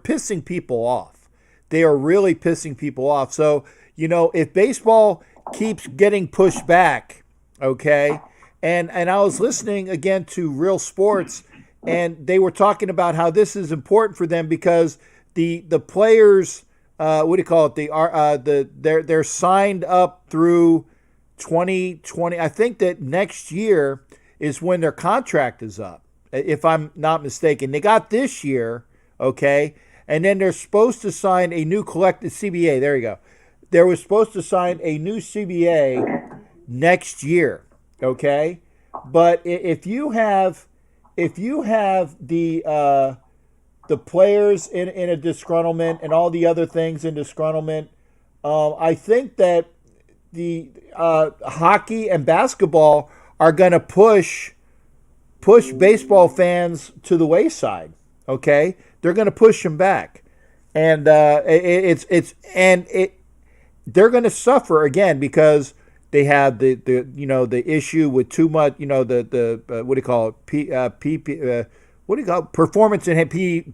pissing people off. They are really pissing people off. So, if baseball keeps getting pushed back, okay, and I was listening again to Real Sports, and they were talking about how this is important for them because the players, what do you call it? They're signed up through 2020. I think that next year is when their contract is up, if I'm not mistaken. They got this year, okay, and then they're supposed to sign a new collective CBA. There you go. They were supposed to sign a new CBA next year, okay. But if you have the players in a disgruntlement and all the other things in disgruntlement, I think that the hockey and basketball are going to push baseball fans to the wayside. Okay, they're going to push them back, and they're going to suffer again because they have the issue with too much, the what do you call it? Performance enhancing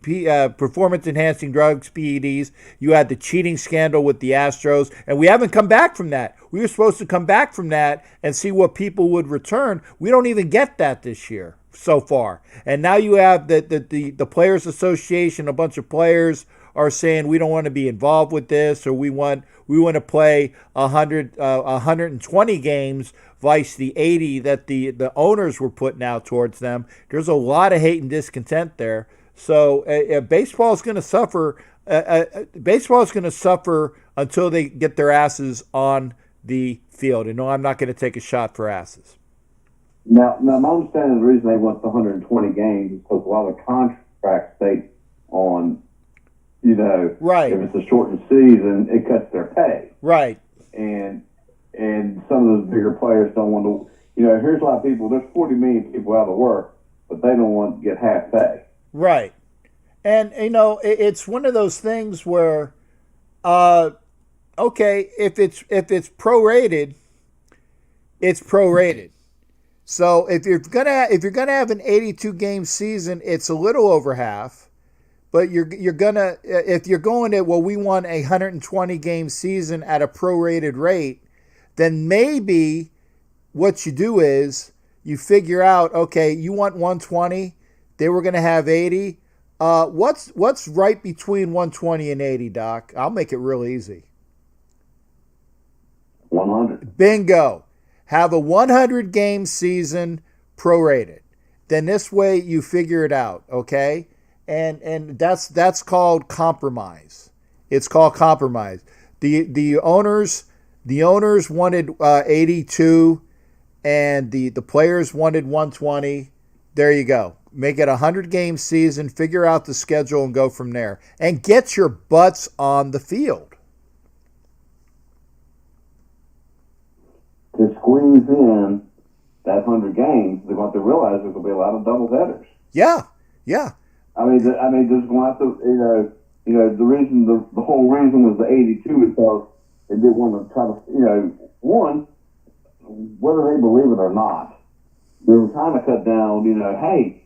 drugs, PEDs. You had the cheating scandal with the Astros, and we haven't come back from that. We were supposed to come back from that and see what people would return. We don't even get that this year so far. And now you have the Players Association. A bunch of players are saying we don't want to be involved with this, or we want to play 120 games vice the 80 that the owners were putting out towards them. There's a lot of hate and discontent there. So baseball is going to suffer. Baseball is going to suffer until they get their asses on the field. And no, I'm not going to take a shot for asses. Now, my understanding the reason they want the 120 games is because a lot of contracts state on, right. if it's a shortened season, it cuts their pay. Right. And some of those bigger players don't want to, here's a lot of people, there's 40 million people out of work, but they don't want to get half pay. Right. And, it's one of those things where, okay, if it's prorated, it's prorated. So if you're gonna have an 82 game season, it's a little over half. But you're gonna, if you're going at, well, we want a 120 game season at a prorated rate, then maybe what you do is you figure out, okay, you want 120, they were gonna have 80. What's right between 120 and 80, Doc? I'll make it real easy. 100. Bingo. Have a 100 game season prorated. Then this way you figure it out, okay? And that's called compromise. It's called compromise. The owners wanted 82 and the players wanted 120. There you go. Make it a 100 game season, figure out the schedule and go from there. And get your butts on the field. To squeeze in that 100 games, they're going to realize there's going to be a lot of double headers. Yeah. I mean, there's going to have to, the reason, the whole reason was the 82 because they didn't want to try to, one, whether they believe it or not, they were trying to cut down, hey,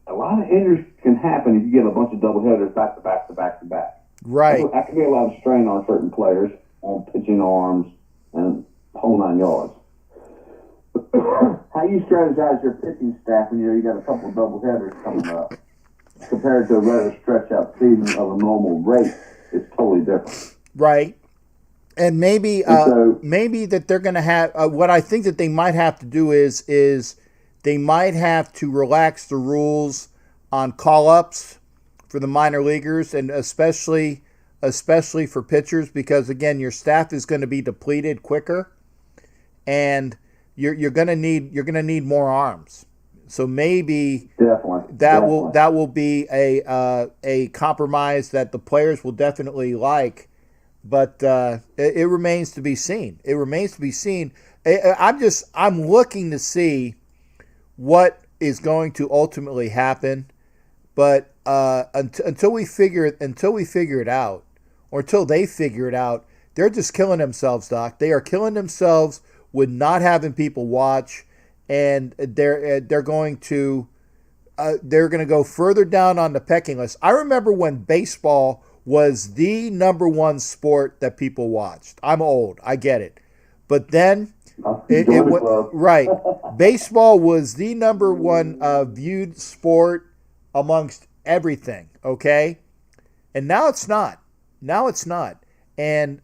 a lot of injuries can happen if you get a bunch of double headers back to back to back to back. Right. That could be a lot of strain on certain players, on pitching arms, and whole 9 yards. How you strategize your pitching staff when you got a couple of double headers coming up compared to a rather stretch out season of a normal rate is totally different. Right. And maybe maybe that they're going to have what I think that they might have to do is they might have to relax the rules on call-ups for the minor leaguers, and especially for pitchers, because again, your staff is going to be depleted quicker, and you're going to need more arms. So maybe that will be a compromise that the players will definitely like. But it remains to be seen. It remains to be seen. I'm looking to see what is going to ultimately happen. But until we figure it out, or until they figure it out, they're just killing themselves, Doc. They are killing themselves with not having people watch, and they're going to go further down on the pecking list. I remember when baseball was the number one sport that people watched. I'm old, I get it. But then, right, baseball was the number one viewed sport amongst everything, okay? And now it's not. And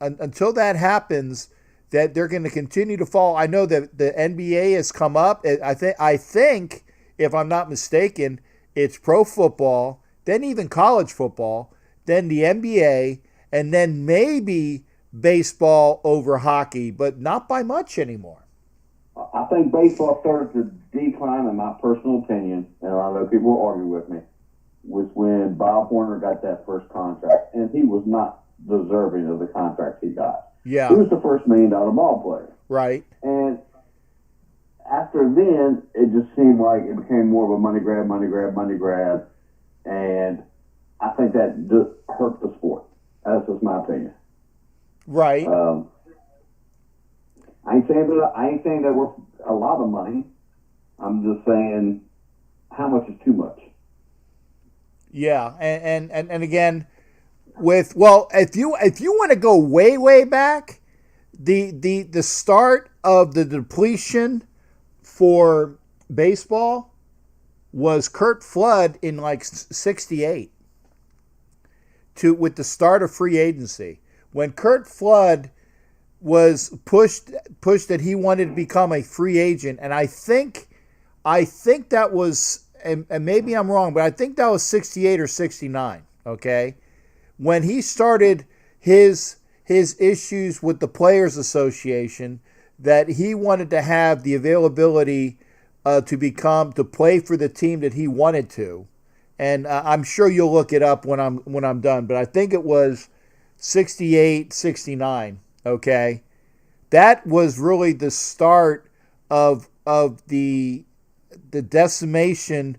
until that happens, that they're going to continue to fall. I know that the NBA has come up. I think, if I'm not mistaken, it's pro football, then even college football, then the NBA, and then maybe baseball over hockey, but not by much anymore. I think baseball started to decline, in my personal opinion, and I know people will argue with me, was when Bob Horner got that first contract, and he was not deserving of the contract he got. Yeah. He was the first $1 million ball player. Right. And after then, it just seemed like it became more of a money grab. And I think that just hurt the sport. That's just my opinion. Right. I ain't saying that we're a lot of money. I'm just saying how much is too much. Yeah, and again, if you want to go way back, the start of the depletion for baseball was Curt Flood in like '68, with the start of free agency, when Curt Flood was pushed that he wanted to become a free agent, and I think that was, and maybe I'm wrong, but I think that was '68 or '69. Okay, when he started his his issues with the Players Association, that he wanted to have the availability to play for the team that he wanted to. And I'm sure you'll look it up when I'm done, but I think it was 68, 69. Okay, that was really the start of the decimation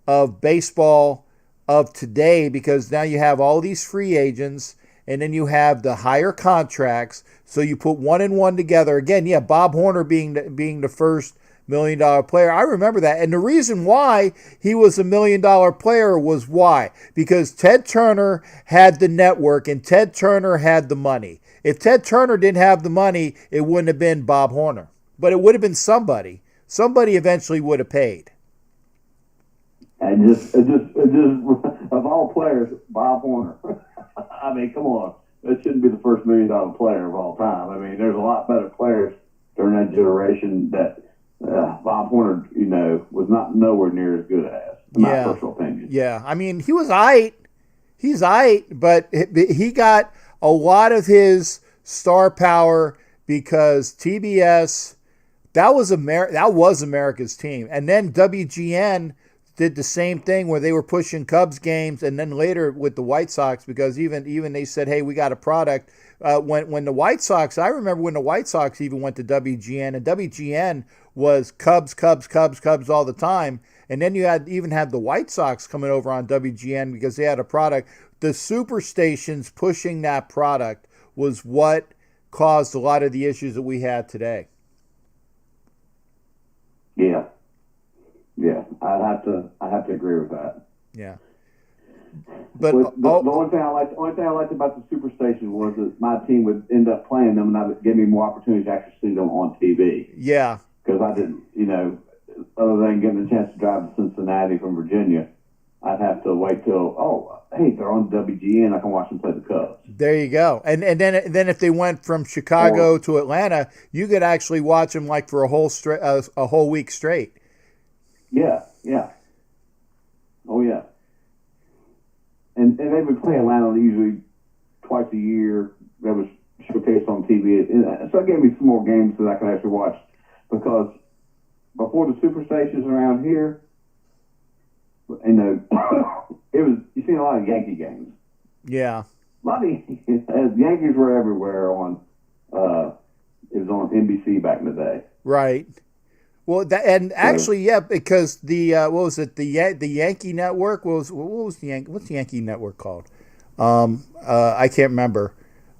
of baseball of today, because now you have all these free agents, and then you have the higher contracts. So you put one and one together again. Yeah, Bob Horner being the first $1 million player. I remember that. And the reason why he was $1 million player was why? Because Ted Turner had the network and Ted Turner had the money. If Ted Turner didn't have the money, it wouldn't have been Bob Horner. But it would have been somebody. Somebody eventually would have paid. And just of all players, Bob Horner. I mean, come on. That shouldn't be the first $1 million player of all time. I mean, there's a lot better players during that generation that Bob Horner, was not nowhere near as good as, in my personal opinion. Yeah, I mean, he was aight. He's aight, but he got a lot of his star power because TBS, that was America's team. And then WGN did the same thing where they were pushing Cubs games, and then later with the White Sox, because even they said, hey, we got a product. When the White Sox, I remember when the White Sox even went to WGN, and WGN was Cubs all the time. And then you even had the White Sox coming over on WGN because they had a product. The super stations pushing that product was what caused a lot of the issues that we had today. Yeah, I'd have to agree with that. Yeah. But the only thing I liked about the Superstation was that my team would end up playing them, and that would give me more opportunities to actually see them on TV. Yeah. Because I didn't, other than getting a chance to drive to Cincinnati from Virginia, I'd have to wait till, hey, they're on WGN, I can watch them play the Cubs. There you go. And then if they went from Chicago to Atlanta, you could actually watch them like for a whole week straight. Yeah. Oh, yeah. And they would play Atlanta usually twice a year. That was showcased on TV. And so it gave me some more games that I could actually watch, because before the Superstations around here, you seen a lot of Yankee games. Yeah. A lot of Yankees were everywhere it was on NBC back in the day. Right. Well, because the what was it? The Yankee Network what's the Yankee Network called? I can't remember.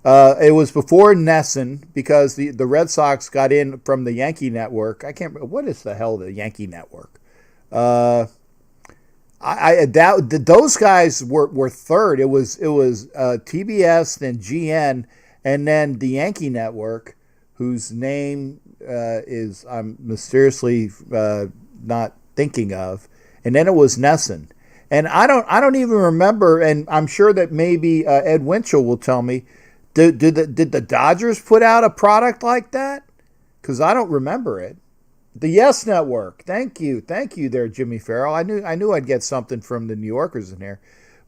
It was before NESN, because the Red Sox got in from the Yankee Network. I can't remember. What is the hell the Yankee Network? Those guys were third. It was TBS, then GN, and then the Yankee Network, whose name is I'm mysteriously not thinking of, and then it was NESN. And I don't even remember, and I'm sure that maybe Ed Winchell will tell me. Did the Dodgers put out a product like that? Because I don't remember it. The Yes Network. Thank you there, Jimmy Farrell. I knew I'd get something from the New Yorkers in here.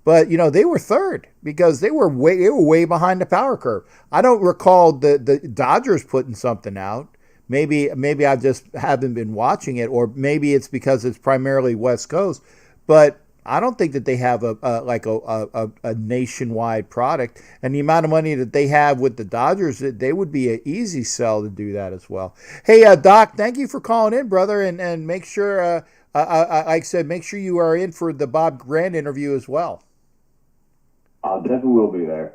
But they were third because they were way behind the power curve. I don't recall the Dodgers putting something out. Maybe I just haven't been watching it, or maybe it's because it's primarily West Coast. But I don't think that they have a nationwide product, and the amount of money that they have with the Dodgers, they would be an easy sell to do that as well. Hey, Doc, thank you for calling in, brother, and make sure, like I said, make sure you are in for the Bob Grant interview as well. I definitely will be there.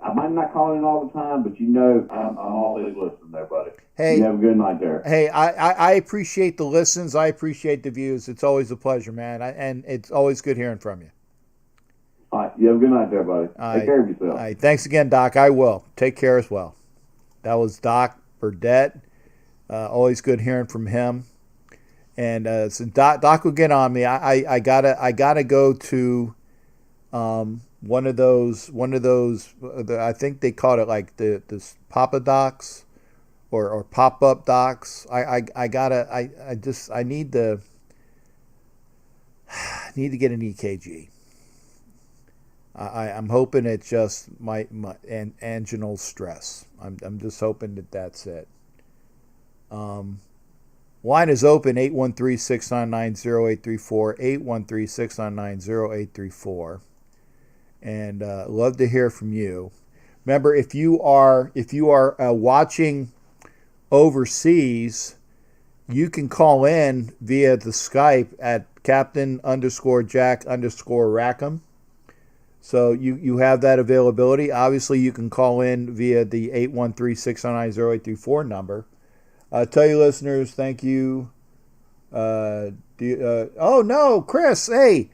I might not call in all the time, but I'm always listening there, buddy. Hey, you have a good night there. Hey, I appreciate the listens. I appreciate the views. It's always a pleasure, man. And it's always good hearing from you. All right. You have a good night there, buddy. Take care of yourself. All right. Thanks again, Doc. I will. Take care as well. That was Doc Burdett. Always good hearing from him. And so Doc will get on me. I gotta go to one of those. I think they called it like the Papa Docs. Or pop-up docs. I need to get an EKG. I'm hoping it's just my anginal stress. I'm just hoping that that's it. Line is open, 813-699-0834, 813-699-0834. And love to hear from you. Remember, if you are watching overseas, you can call in via the Skype at Captain_Jack_Rackham. So you have that availability. Obviously, you can call in via the 813-699-0834 number. Tell your listeners, thank you. Oh no, Chris, hey,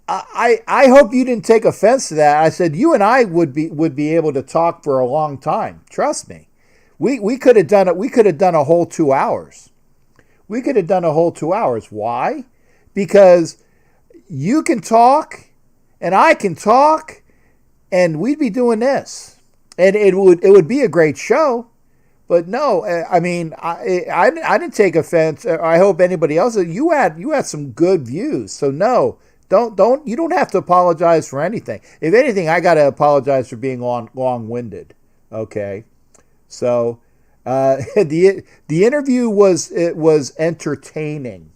I hope you didn't take offense to that. I said you and I would be able to talk for a long time. Trust me. We could have done it. We could have done a whole 2 hours. We could have done a whole 2 hours. Why? Because you can talk and I can talk and we'd be doing this. And it would be a great show. But no, I mean, I didn't take offense. I hope anybody else. You had some good views. So no, you don't have to apologize for anything. If anything, I got to apologize for being long-winded. Okay, so the interview was entertaining.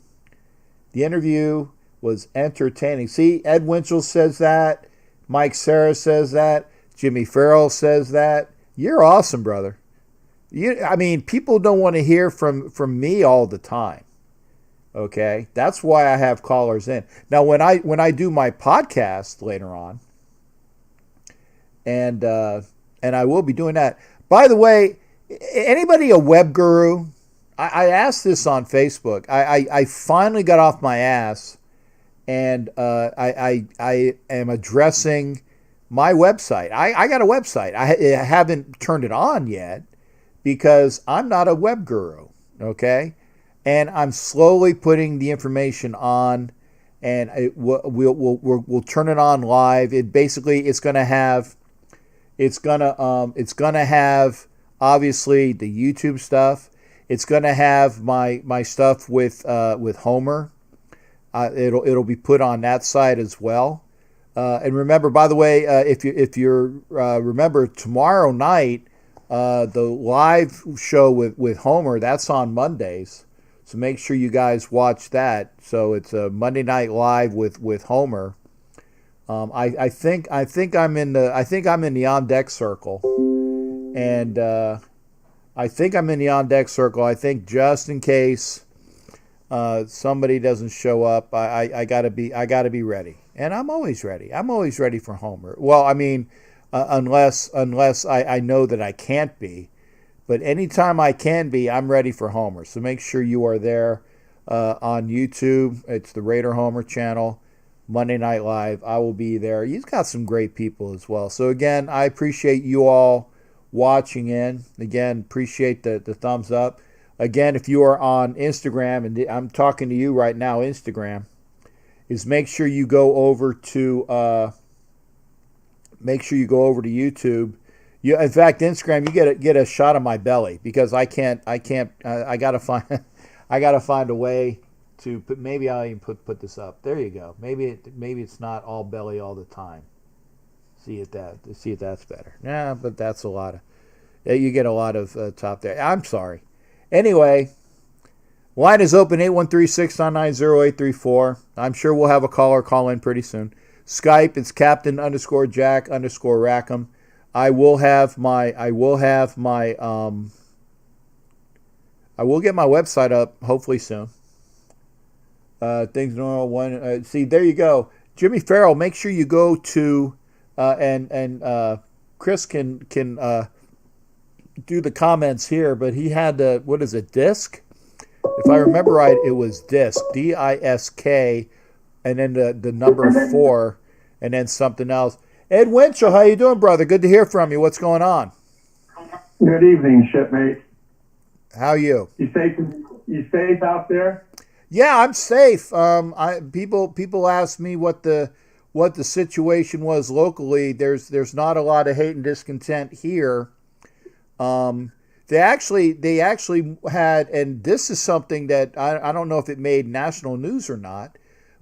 The interview was entertaining. See, Ed Winchell says that. Mike Sarah says that. Jimmy Farrell says that. You're awesome, brother. I mean, people don't want to hear from me all the time. Okay, that's why I have callers in. Now, when I do my podcast later on, and I will be doing that. By the way, anybody a web guru? I asked this on Facebook. I finally got off my ass, and I am addressing my website. I got a website. I haven't turned it on yet, because I'm not a web guru, okay? And I'm slowly putting the information on, and we'll turn it on live. It's gonna have obviously the YouTube stuff. It's gonna have my stuff with Homer. It'll be put on that side as well. And remember, by the way, if you're remember tomorrow night. The live show with Homer, that's on Mondays, so make sure you guys watch that. So it's a Monday Night Live with Homer. I think I'm in the on deck circle, and I think I'm in the on deck circle. I think just in case somebody doesn't show up, I gotta be ready, and I'm always ready. I'm always ready for Homer. Well, I mean. Unless I know that I can't be. But anytime I can be, I'm ready for Homer. So make sure you are there on YouTube. It's the Raider Homer channel, Monday Night Live. I will be there. You've got some great people as well. So again, I appreciate you all watching in. Again, appreciate the thumbs up. Again, if you are on Instagram, and I'm talking to you right now, Instagram, is make sure you go over to... Make sure you go over to YouTube. In fact, Instagram, you get a shot of my belly, because I gotta find a way to put. Maybe I'll even put this up. There you go. Maybe it's not all belly all the time. See if that's better. Yeah, but that's a lot of. You get a lot of top there. I'm sorry. Anyway, line is open, 813-699-0834. I'm sure we'll have a caller call in pretty soon. Skype, it's Captain_Jack_Rackham. I will get my website up hopefully soon. Things normal one. See, there you go. Jimmy Farrell, make sure you go to and Chris can do the comments here, but he had what is it, disc? If I remember right, it was disc, DISK. And then the number 4, and then something else. Ed Winchell, how you doing, brother? Good to hear from you. What's going on? Good evening, shipmate. How are you? You safe out there? Yeah, I'm safe. People ask me what the situation was locally. There's not a lot of hate and discontent here. They actually had, and this is something that I don't know if it made national news or not.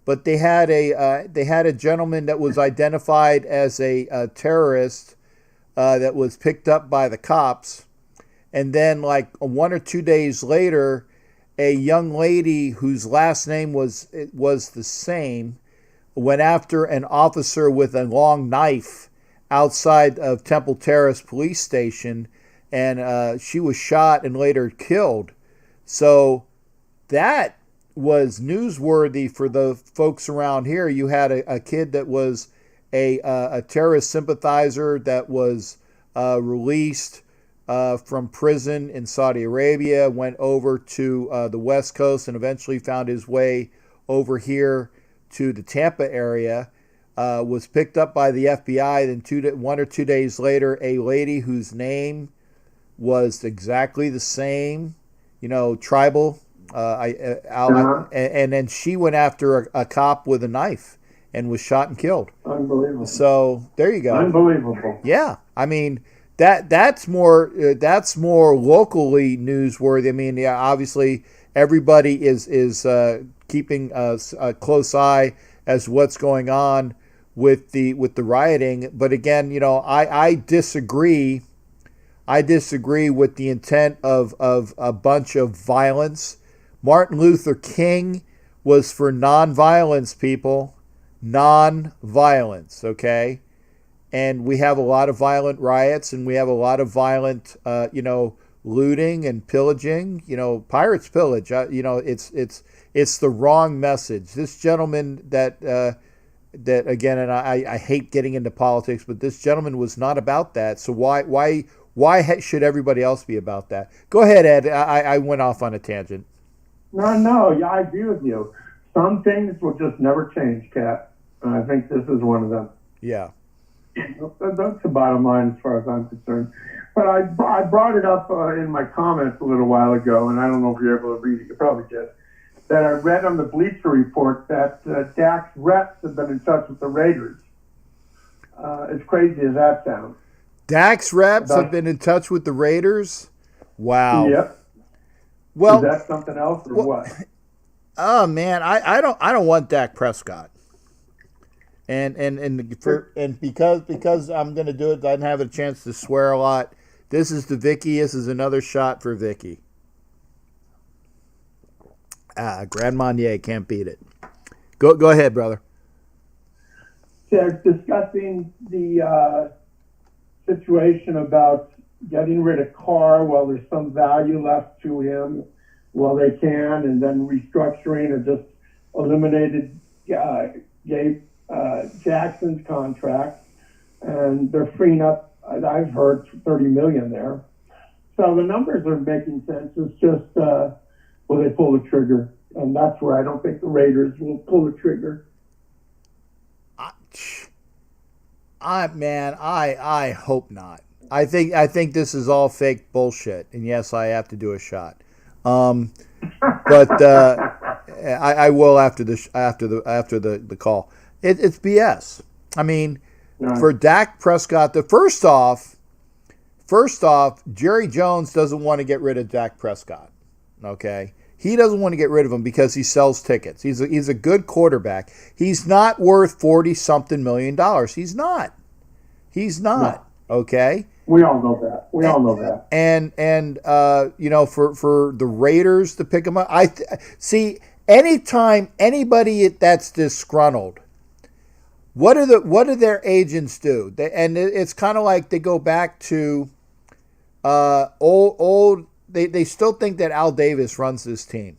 but they had a gentleman that was identified as a terrorist that was picked up by the cops, and then like 1 or 2 days later, a young lady whose last name was the same went after an officer with a long knife outside of Temple Terrace Police Station, and she was shot and later killed. So that was newsworthy for the folks around here. You had a kid that was a terrorist sympathizer that was released from prison in Saudi Arabia, went over to the West Coast, and eventually found his way over here to the Tampa area. Was picked up by the FBI. Then 1 or 2 days later, a lady whose name was exactly the same, tribal. And then she went after a cop with a knife and was shot and killed. Unbelievable. So there you go. Unbelievable. Yeah, I mean that's more locally newsworthy. I mean, yeah, obviously everybody is keeping a close eye as what's going on with the rioting. But again, I disagree. I disagree with the intent of a bunch of violence. Martin Luther King was for nonviolence, people. Nonviolence, okay? And we have a lot of violent riots, and we have a lot of violent, looting and pillaging. Pirates pillage. It's the wrong message. This gentleman that again, and I hate getting into politics, but this gentleman was not about that. So why should everybody else be about that? Go ahead, Ed. I went off on a tangent. No, yeah, I agree with you. Some things will just never change, Kat. And I think this is one of them. Yeah. That's the bottom line as far as I'm concerned. But I brought it up in my comments a little while ago, and I don't know if you're able to read it. You probably did. That I read on the Bleacher Report that Dak's reps have been in touch with the Raiders. As crazy as that sounds. Dak's reps have been in touch with the Raiders? Wow. Yep. Well, is that something else or what? Oh man, I don't want Dak Prescott. And because I'm going to do it, I didn't have a chance to swear a lot. This is the Vicky. This is another shot for Vicky. Grand Marnier, can't beat it. Go ahead, brother. They're discussing the situation about getting rid of Carr while there's some value left to him while they can, and then restructuring or just eliminated Gabe Jackson's contract, and they're freeing up, I've heard, $30 million there. So the numbers are making sense. It's just will they pull the trigger? And that's where I don't think the Raiders will pull the trigger. I hope not. I think this is all fake bullshit. And yes, I have to do a shot. But I will after the call. It's BS. I mean, for Dak Prescott, first off, Jerry Jones doesn't want to get rid of Dak Prescott. Okay, he doesn't want to get rid of him because he sells tickets. He's a good quarterback. He's not worth $40-something million. He's not. No. Okay. We all know that. And for the Raiders to pick him up, see anytime anybody that's disgruntled, what do their agents do? It's kind of like they go back to old. They still think that Al Davis runs this team,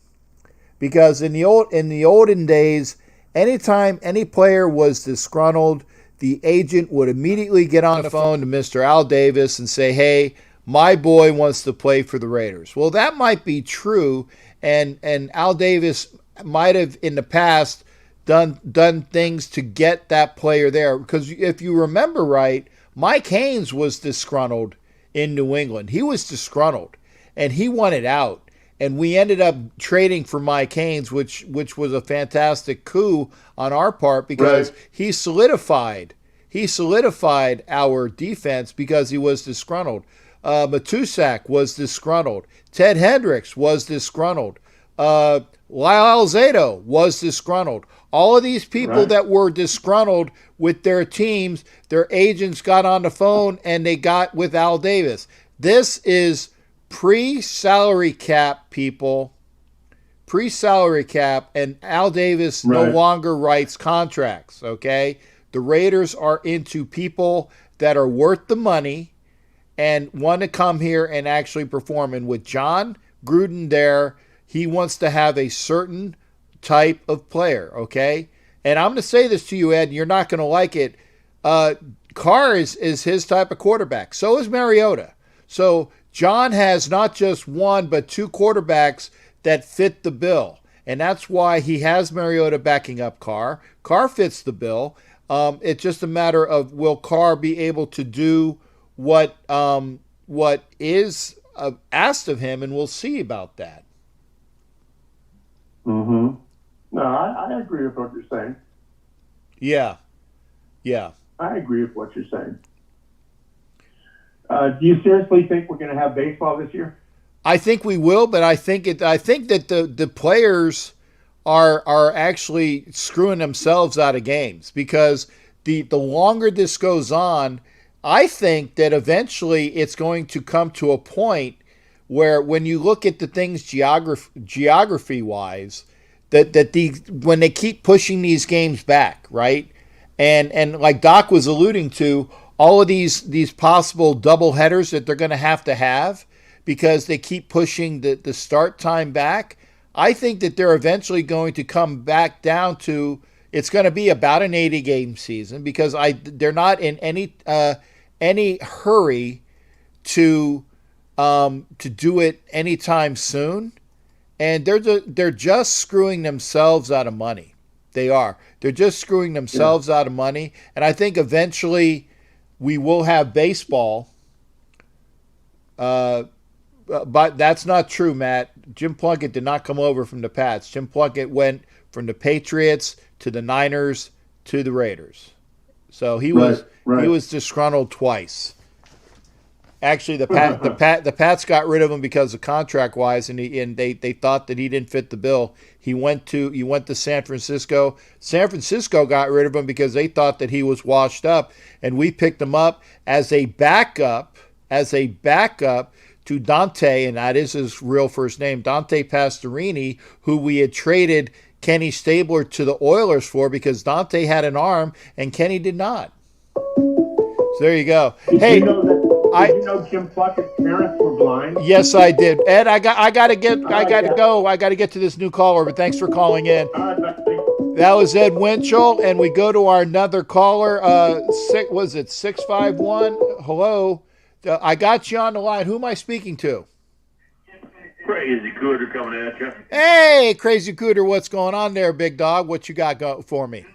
because in the olden days, anytime any player was disgruntled, the agent would immediately get on the phone to Mr. Al Davis and say, "Hey, my boy wants to play for the Raiders." Well, that might be true, and Al Davis might have in the past done things to get that player there. Because if you remember right, Mike Haynes was disgruntled in New England. He was disgruntled, and he wanted out. And we ended up trading for Mike Haynes, which was a fantastic coup on our part, because he solidified our defense because he was disgruntled. Matusak was disgruntled. Ted Hendricks was disgruntled. Lyle Alzado was disgruntled. All of these people Right. that were disgruntled with their teams, their agents got on the phone and they got with Al Davis. This is pre-salary cap, people. Pre-salary cap, and Al Davis no Right. longer writes contracts, okay? The Raiders are into people that are worth the money and want to come here and actually perform. And with John Gruden there, he wants to have a certain type of player, okay? And I'm going to say this to you, Ed, and you're not going to like it. Carr is his type of quarterback. So is Mariota. So John has not just one, but two quarterbacks that fit the bill. And that's why he has Mariota backing up Carr. Carr fits the bill. It's just a matter of will Carr be able to do what is asked of him, and we'll see about that. Mm-hmm. No, I agree with what you're saying. Yeah. I agree with what you're saying. Do you seriously think we're going to have baseball this year? I think we will, but I think that the players are actually screwing themselves out of games, because the longer this goes on, I think that eventually it's going to come to a point where when you look at the things geography wise, that when they keep pushing these games back, right? And like Doc was alluding to, all of these possible double headers that they're going to have because they keep pushing the start time back. I think that they're eventually going to come back down to, it's going to be about an 80 game season, because they're not in any hurry to do it anytime soon, and they're just screwing themselves out of money. They are. They're just screwing themselves out of money, and I think eventually we will have baseball. But that's not true, Matt. Jim Plunkett did not come over from the Pats. Jim Plunkett went from the Patriots to the Niners to the Raiders. So he was disgruntled twice. Actually, the Pats got rid of him because of contract wise, and they thought that he didn't fit the bill. He went to San Francisco. San Francisco got rid of him because they thought that he was washed up, and we picked him up as a backup to Dante, and that is his real first name, Dante Pastorini, who we had traded Kenny Stabler to the Oilers for, because Dante had an arm and Kenny did not. So there you go. Did you know Jim Plunkett's parents were blind? Yes, I did. Ed, I got to go. I got to get to this new caller, but thanks for calling in. That was Ed Winchell, and we go to our another caller. Was it 651? Hello. I got you on the line. Who am I speaking to? Crazy Cooter coming at you. Hey, Crazy Cooter, what's going on there, big dog? What you got for me?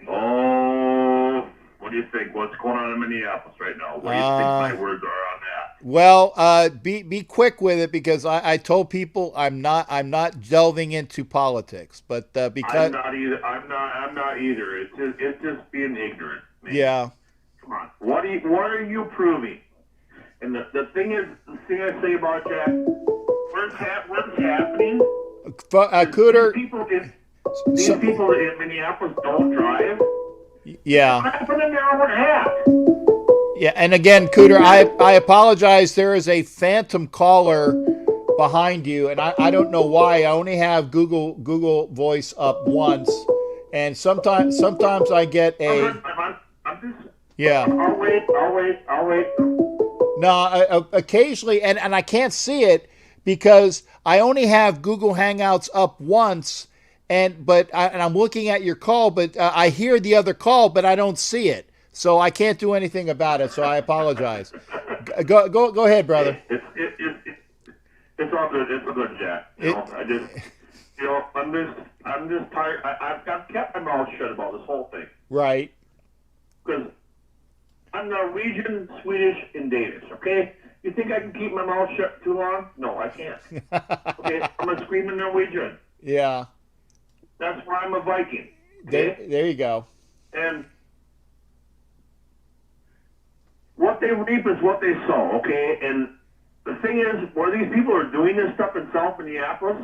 Oh, what do you think? What's going on in Minneapolis right now? What do you think my words are on that? Well, be quick with it, because I told people I'm not delving into politics, but because I'm not either. It's just being ignorant. Man. Yeah. Come on. What are you proving? And the thing I say about Jack, what's happening? Cooter. These people in Minneapolis don't drive. Yeah. What happened in an hour and a half? Yeah, and again, Cooter, I apologize. There is a phantom caller behind you, and I don't know why. I only have Google Voice up once, and sometimes I get a. I'm just. Yeah. I'll wait. No, occasionally, and I can't see it because I only have Google Hangouts up once, and I'm looking at your call, but I hear the other call, but I don't see it, so I can't do anything about it. So I apologize. Go ahead, brother. It's all good. It's all good, Jack. I'm just tired. I've kept my mouth shut about this whole thing. Right. Because I'm Norwegian, Swedish, and Danish, okay? You think I can keep my mouth shut too long? No, I can't. Okay? I'm a screaming Norwegian. Yeah. That's why I'm a Viking. Okay? There you go. And what they reap is what they sow, okay? And the thing is, where these people are doing this stuff in South Minneapolis,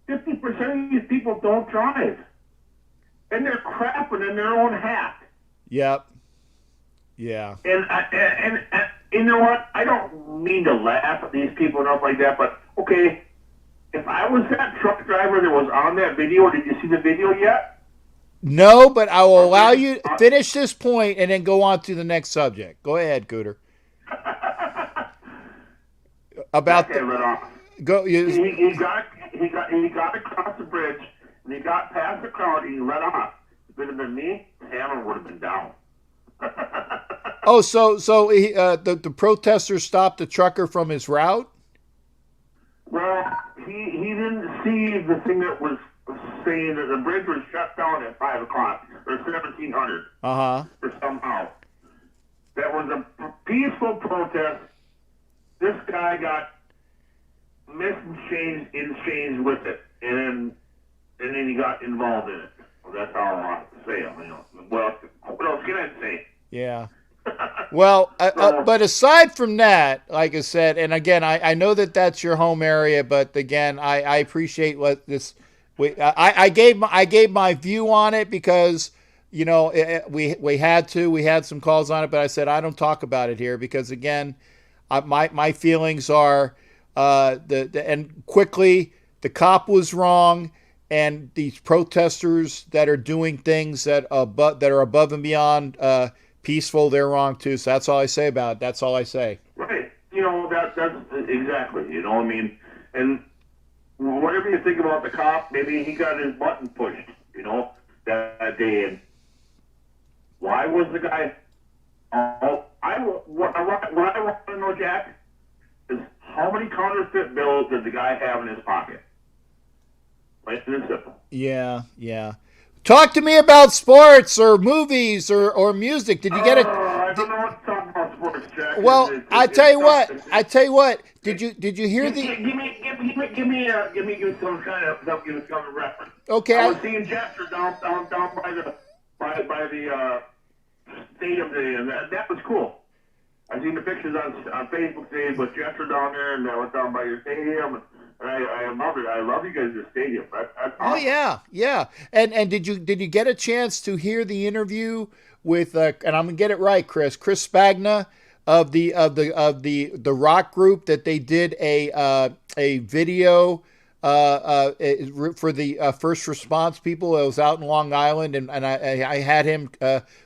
50% of these people don't drive. And they're crapping in their own hat. Yep. Yeah. And you know what? I don't mean to laugh at these people and stuff like that, but okay, if I was that truck driver that was on that video, did you see the video yet? No, but I will allow you to finish this point and then go on to the next subject. Go ahead, Cooter. About the go. He got across the bridge and he got past the crowd and he let off. If it had been me, hammer would have been down. Oh, so he, the protesters stopped the trucker from his route? Well, he didn't see the thing that was saying that the bridge was shut down at 5 o'clock or 1700. Or somehow. That was a peaceful protest. This guy got exchanged with it, and then he got involved in it. Well, that's all I have to say. You know, what else can I say? Yeah. Well, but aside from that, like I said, and again, I know that that's your home area, but again, I appreciate what this. I gave my view on it because you know we had some calls on it, but I said I don't talk about it here because again, my feelings are and quickly the cop was wrong. And these protesters that are doing things that are above and beyond peaceful, they're wrong too. So that's all I say about it. That's all I say. Right. You know, that's exactly, you know, I mean, and whatever you think about the cop, maybe he got his button pushed, you know, that day. And why was the guy, what I want to know, Jack, is how many counterfeit bills did the guy have in his pocket? Yeah. Talk to me about sports or movies or music. Did you get it? I don't know what to talk about sports, Jack. Well, I tell you what. Did you hear the? Give me some kind of reference. Okay. I was seeing Jester down by the stadium today, and that was cool. I seen the pictures on Facebook today with Jester down there, and I went down by your stadium. I love it. I love you guys' stadium. That's awesome. Yeah. And did you get a chance to hear the interview with and I'm gonna get it right, Chris Spagna of the rock group that they did a video for the first response people. It was out in Long Island, and I had him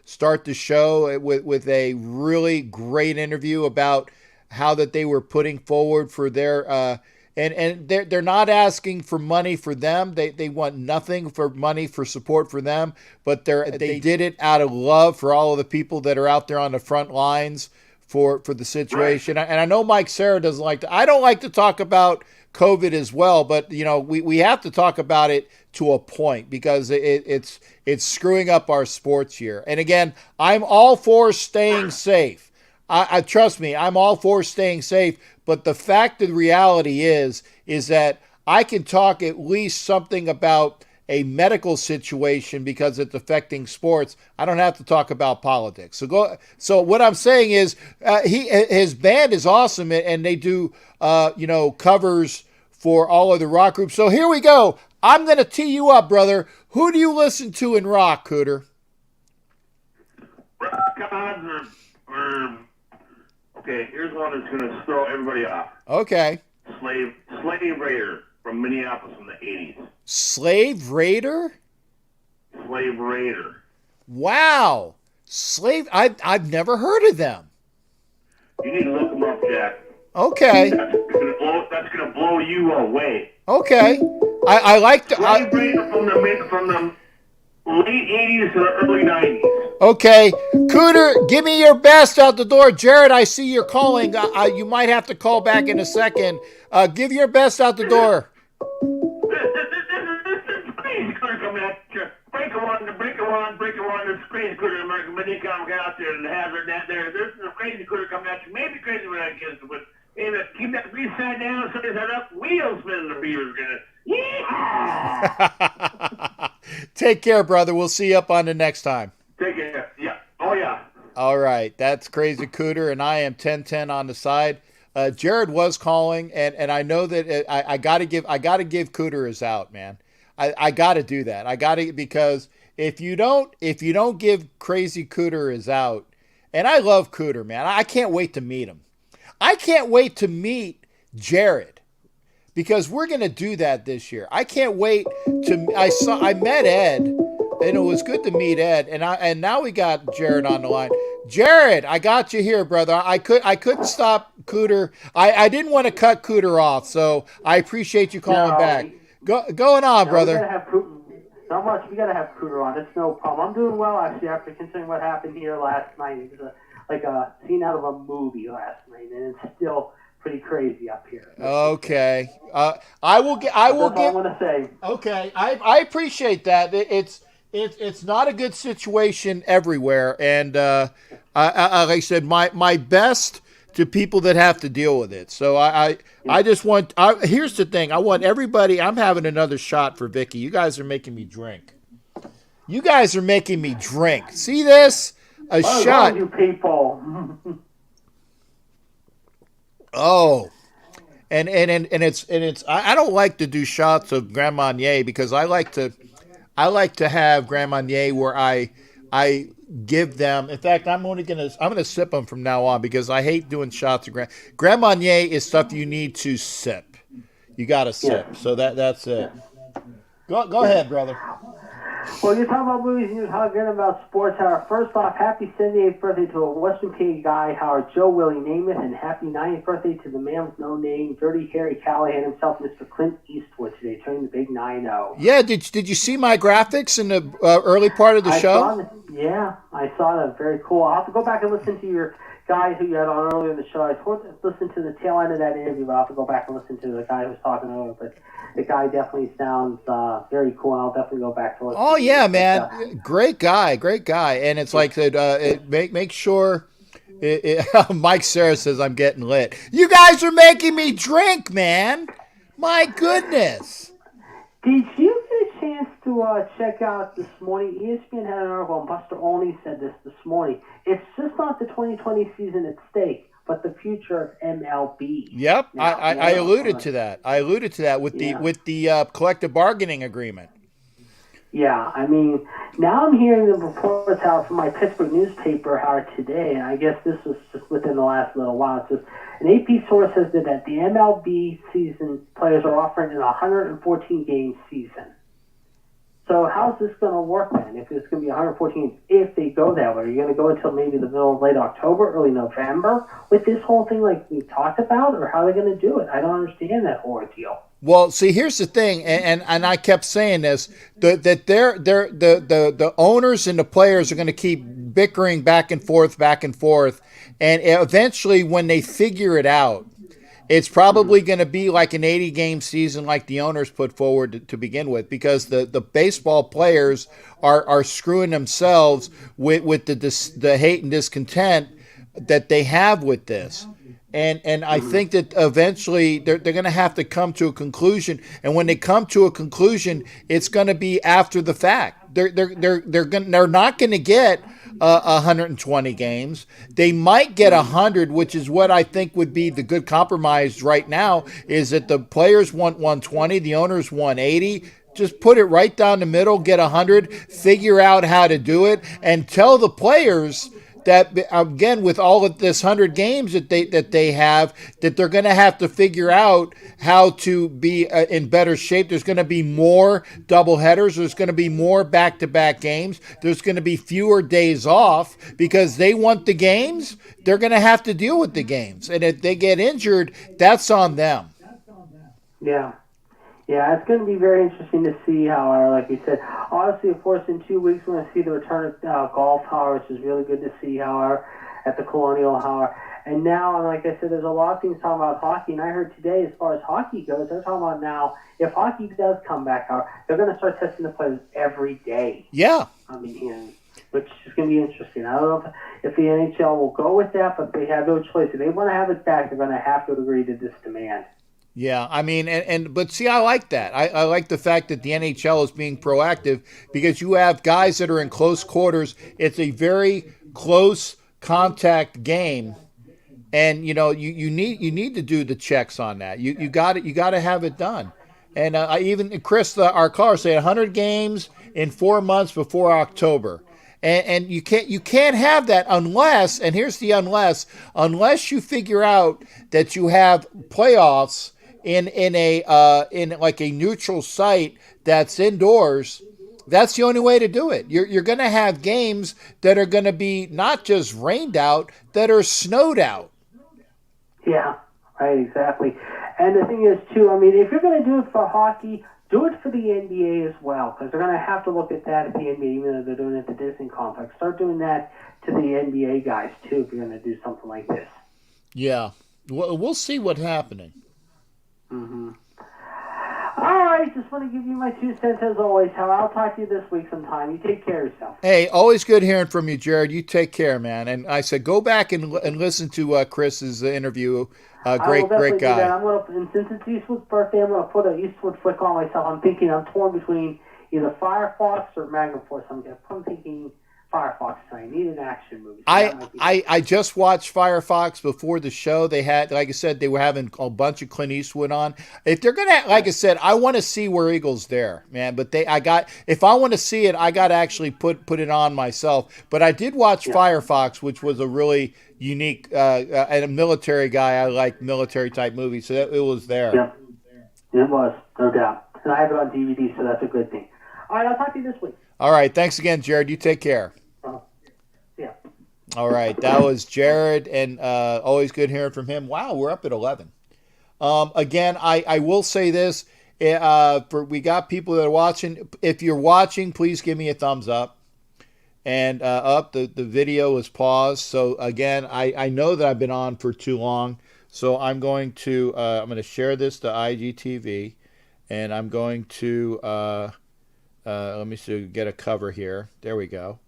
start the show with a really great interview about how that they were putting forward for their. And they're not asking for money for them. They want nothing for money for support for them. But they did it out of love for all of the people that are out there on the front lines for the situation. Right. And I know Mike Serra doesn't like to. I don't like to talk about COVID as well. But you know we have to talk about it to a point because it's screwing up our sports here. And again, I'm all for staying safe. I trust me, I'm all for staying safe. But the fact of the reality is that I can talk at least something about a medical situation because it's affecting sports. I don't have to talk about politics. So what I'm saying is his band is awesome and they do covers for all of the rock groups. So here we go. I'm going to tee you up, brother. Who do you listen to in rock, Cooter? Gods or okay, here's one that's going to throw everybody off. Okay. Slave Raider from Minneapolis in the 80s. Slave Raider? Slave Raider. Wow. I've never heard of them. You need to look them up, Jack. Okay. That's going to blow you away. Okay. I like the... Slave Raider from the late 80s to the early 90s. Okay. Cooter, give me your best out the door. Jared, I see you're calling. You might have to call back in a second. Give your best out the door. This is crazy Cooter coming at you. Break one. This crazy Cooter American Medic coming out there and hazard that there. This is a crazy Cooter coming at you. Maybe crazy when I kiss it, but keep that grease side down, set his head up, wheels spinning the beaver's gonna. Yeah! Take care, brother. We'll see you up on the next time. Take care. Yeah. Oh, yeah. All right. That's Crazy Cooter, and I am 1010 on the side. Jared was calling, and I know that I got to give Cooter his out, man. I got to do that. I got to, because if you don't give Crazy Cooter his out, and I love Cooter, man. I can't wait to meet him. I can't wait to meet Jared, because we're going to do that this year. I can't wait to. I met Ed, and it was good to meet Ed, and now we got Jared on the line. Jared, I got you here, brother. I couldn't stop Cooter. I didn't want to cut Cooter off, so I appreciate you calling back. Going on, brother. We gotta have Cooter. Not much. We gotta have Cooter on. It's no problem. I'm doing well, actually, after considering what happened here last night. It was like a scene out of a movie last night, and it's still pretty crazy up here. Okay. I will give. That's all I want to say. Okay. I appreciate that. It's not a good situation everywhere, and like I said, my best to people that have to deal with it. So I just want. Here's the thing. I want everybody. I'm having another shot for Vicky. You guys are making me drink. See this? A shot. You people. Oh. And it's I don't like to do shots of Grand Marnier, because I like to have Grand Marnier where I give them. In fact, I'm gonna sip them from now on, because I hate doing shots of Grand Marnier is stuff you need to sip. You got to sip. Yeah. So that's it. Go ahead, brother. Well, you're talking about movies and you're talking about sports. Howard, first off, happy 78th birthday to a Western PA guy, Howard Joe Willie Namath, and happy 90th birthday to the man with no name, Dirty Harry Callahan himself, Mr. Clint Eastwood, today, turning the big 9-0. Yeah, did you see my graphics in the early part of the show? I saw that. Very cool. I'll have to go back and listen to your guy who you had on earlier in the show. I listened to the tail end of that interview, but I'll have to go back and listen to the guy who was talking earlier. But the guy definitely sounds very cool, and I'll definitely go back to listen. Oh, yeah, man. Great guy. And it's like, make sure. Mike Sarah says I'm getting lit. You guys are making me drink, man. My goodness. Did you get a chance to check out this morning? ESPN had an article, and Buster Olney said this morning. It's just not the 2020 season at stake, but the future of MLB. Yep, I alluded to that. With the collective bargaining agreement. Yeah, I mean, now I'm hearing the reports out from my Pittsburgh newspaper, Howard, today, and I guess this was just within the last little while. It's just, an AP source says that the MLB season players are offering a 114-game season. So how's this going to work then? If it's going to be 114, if they go that way, are you going to go until maybe the middle of late October, early November with this whole thing like we talked about, or how are they going to do it? I don't understand that whole ordeal. Well, see, here's the thing, and I kept saying this, that the owners and the players are going to keep bickering back and forth, and eventually when they figure it out, it's probably going to be like an 80-game season like the owners put forward to begin with, because the baseball players are screwing themselves with the hate and discontent that they have with this. And I think that eventually they're going to have to come to a conclusion. And when they come to a conclusion, it's going to be after the fact. They're not going to get 120 games. They might get 100, which is what I think would be the good compromise right now, is that the players want 120, the owners want 80. Just put it right down the middle, get 100, figure out how to do it, and tell the players that, again, with all of this 100 games that they have, that they're going to have to figure out how to be in better shape. There's going to be more doubleheaders. There's going to be more back-to-back games. There's going to be fewer days off, because they want the games. They're going to have to deal with the games. And if they get injured, that's on them. Yeah. Yeah, it's going to be very interesting to see how, like you said, obviously, of course, in 2 weeks, we're going to see the return of golf, which is really good to see, at the Colonial, and now, like I said, there's a lot of things talking about hockey, and I heard today, as far as hockey goes, they're talking about now, if hockey does come back, they're going to start testing the players every day. Yeah. I mean, which is going to be interesting. I don't know if the NHL will go with that, but they have no choice. If they want to have it back, they're going to have to agree to this demand. Yeah, I mean, but see, I like that. I like the fact that the NHL is being proactive, because you have guys that are in close quarters. It's a very close contact game, and you need to do the checks on that. You got it. You got to have it done. And I even Chris, our caller, said 100 games in 4 months before October. And you can't have that unless, and here's the unless you figure out that you have playoffs in like a neutral site that's indoors. That's the only way to do it. You're going to have games that are going to be not just rained out, that are snowed out. Yeah, right, exactly. And the thing is, too, I mean, if you're going to do it for hockey, do it for the NBA as well, because they're going to have to look at that at the NBA, even though they're doing it at the Disney complex. Start doing that to the NBA guys, too, if you're going to do something like this. Yeah. Well, we'll see what's happening. Mm-hmm. All right, just want to give you my 2 cents as always. Hal, I'll talk to you this week sometime. You take care of yourself. Hey, always good hearing from you, Jared. You take care, man. And I said, go back and listen to Chris's interview. Great guy. I'm gonna, and since it's Eastwood's birthday, I'm gonna put an Eastwood flick on myself. I'm torn between either Firefox or Magnum Force. I'm thinking Firefox. I need an action movie. So I just watched Firefox before the show. They had, like I said, they were having a bunch of Clint Eastwood on. If they're gonna, like I said, I want to see Where Eagles Dare, man. But if I want to see it, I got to actually put it on myself. But I did watch Firefox, which was a really unique, and a military guy. I like military type movies, so it was there. Yep, it was, no doubt. And I have it on DVD, so that's a good thing. All right, I'll talk to you this week. All right, thanks again, Jared. You take care. Yeah. All right, that was Jared, and always good hearing from him. Wow, we're up at 11. Again, I will say this: we got people that are watching. If you're watching, please give me a thumbs up. And the video is paused. So again, I know that I've been on for too long. So I'm going to share this to IGTV, and I'm going to let me see, get a cover here. There we go.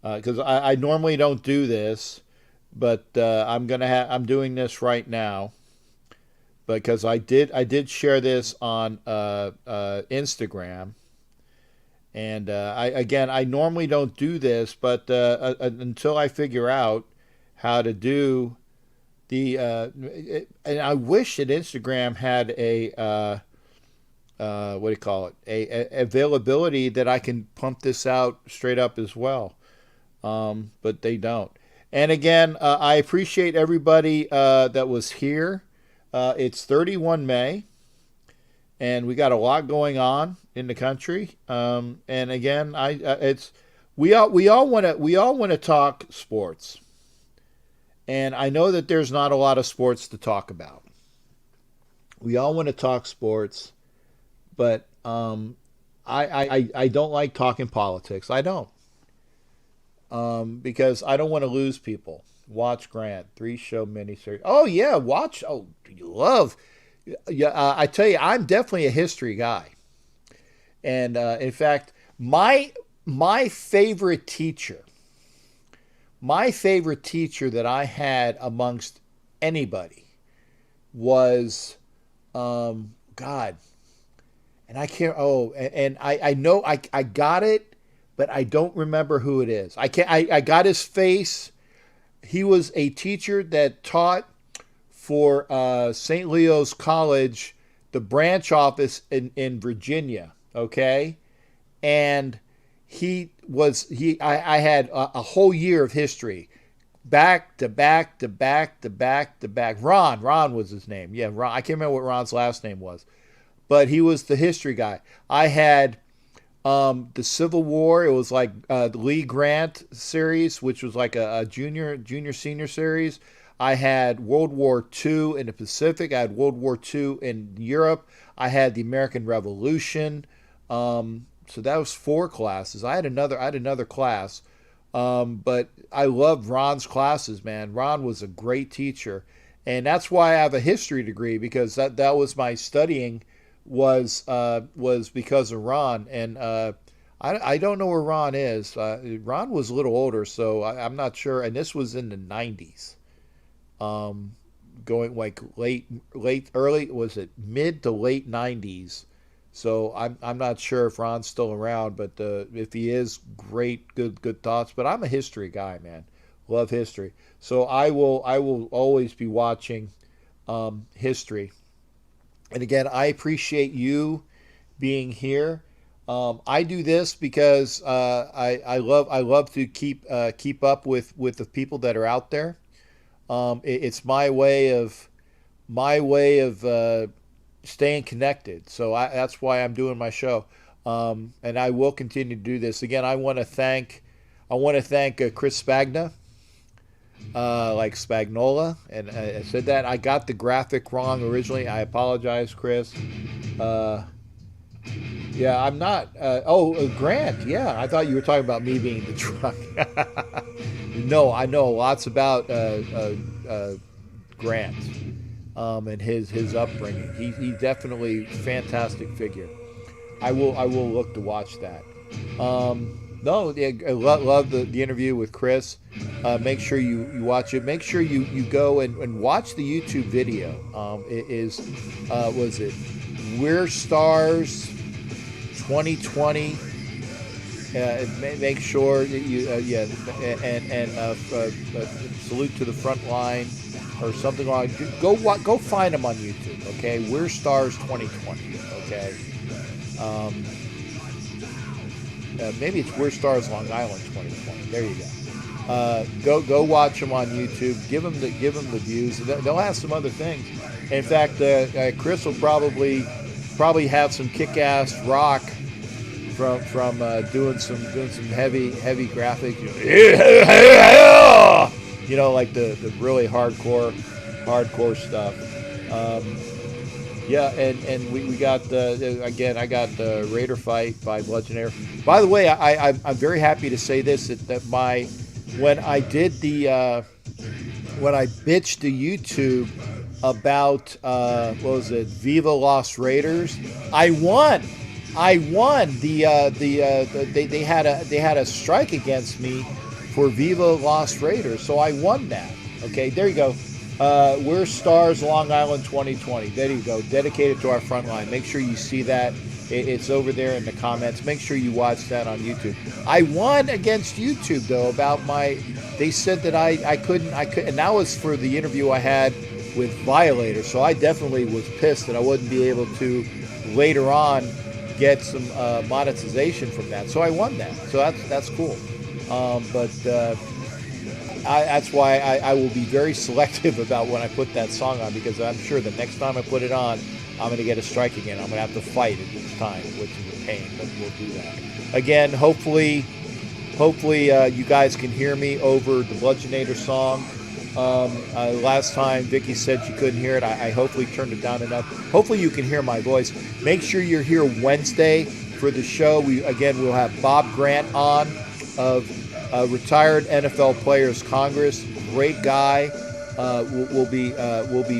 Because I normally don't do this, but I'm doing this right now because I did share this on Instagram. And I normally don't do this, but until I figure out how to do and I wish that Instagram had a what do you call it? A availability that I can pump this out straight up as well, but they don't. And again, I appreciate everybody that was here. It's 31 May. And we got a lot going on in the country. And again, we all want to talk sports. And I know that there's not a lot of sports to talk about. We all want to talk sports, but I don't like talking politics. I don't. Because I don't want to lose people. Watch Grant, 3-show miniseries. Oh yeah, watch. Oh, you love. Yeah, I tell you, I'm definitely a history guy, and in fact, my favorite teacher that I had amongst anybody was, God, and I can't. Oh, and I know I got it, but I don't remember who it is. I got his face. He was a teacher that taught for St. Leo's College, the branch office in Virginia, okay? And I had a whole year of history, back to back. Ron was his name. Yeah, Ron. I can't remember what Ron's last name was, but he was the history guy. I had the Civil War. It was like the Lee Grant series, which was like a junior senior series. I had World War II in the Pacific. I had World War II in Europe. I had the American Revolution. So that was 4 classes. I had another class. But I loved Ron's classes, man. Ron was a great teacher. And that's why I have a history degree, because that was my studying was because of Ron. And I don't know where Ron is. Ron was a little older, so I'm not sure. And this was in the 90s. Going like early, was it mid to late 90s? So I'm not sure if Ron's still around, but if he is, great, good thoughts. But I'm a history guy, man. Love history. So I will always be watching history. And again, I appreciate you being here. I do this because I love to keep up with the people that are out there. It's my way of staying connected. So that's why I'm doing my show, and I will continue to do this. Again, I want to thank Chris Spagna, like Spagnola, and I said that I got the graphic wrong originally. I apologize, Chris. Yeah, I'm not. Grant. Yeah, I thought you were talking about me being the truck. No, I know lots about Grant and his upbringing. He's definitely a fantastic figure. I will look to watch that. No, yeah, I love the interview with Chris. Make sure you watch it. Make sure you go and watch the YouTube video. It is was it We're Stars 2020. Make sure that you salute to the front line or something like. Go find them on YouTube. Okay, We're Stars 2020. Okay. Maybe it's We're Stars Long Island 2020. There you go. Go watch them on YouTube. Give them the views. They'll have some other things. In fact, Chris will probably have some kick-ass rock from doing some heavy graphics. You know, like the really hardcore stuff. Yeah, and we got again. I got the Raider Fight by Bludgeonaire. By the way, I'm very happy to say this that when I bitched to YouTube about what was it, Viva Las Raiders, I won. They had a strike against me for Viva Las Raiders, so I won that. Okay, there you go. We're Stars Long Island 2020. There you go. Dedicated to our front line. Make sure you see that. It's over there in the comments. Make sure you watch that on YouTube. I won against YouTube though about they said that I couldn't, and that was for the interview I had with Violator. So I definitely was pissed that I wouldn't be able to later on get some monetization from that. So I won that. So that's cool. That's why I will be very selective about when I put that song on, because I'm sure the next time I put it on, I'm going to get a strike again. I'm going to have to fight it each time, which is a pain, but we'll do that. Again, hopefully you guys can hear me over the Bludgeonator song. Last time Vicky said she couldn't hear it. I hopefully turned it down enough. Hopefully you can hear my voice. Make sure you're here Wednesday for the show. We'll have Bob Grant on of Retired NFL Players Congress. Great guy. We'll be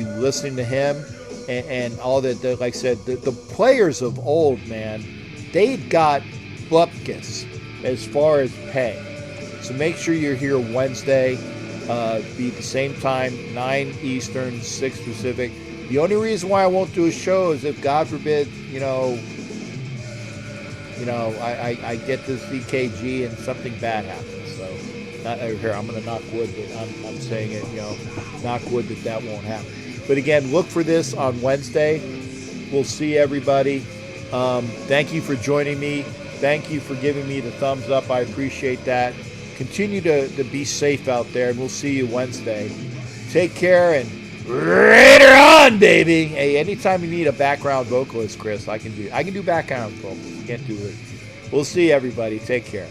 listening to him and all that. Like I said, the players of old, man, they'd got bupkis as far as pay. So make sure you're here Wednesday. Be the same time, 9 Eastern, 6 Pacific. The only reason why I won't do a show is if, God forbid, I get this EKG and something bad happens. So, here, I'm going to knock wood, but I'm saying it, knock wood that won't happen. But again, look for this on Wednesday. We'll see everybody. Thank you for joining me. Thank you for giving me the thumbs up. I appreciate that. Continue to be safe out there, and we'll see you Wednesday. Take care, and Raider on, baby. Hey, anytime you need a background vocalist, Chris, I can do background vocals. Can't do it. We'll see everybody. Take care.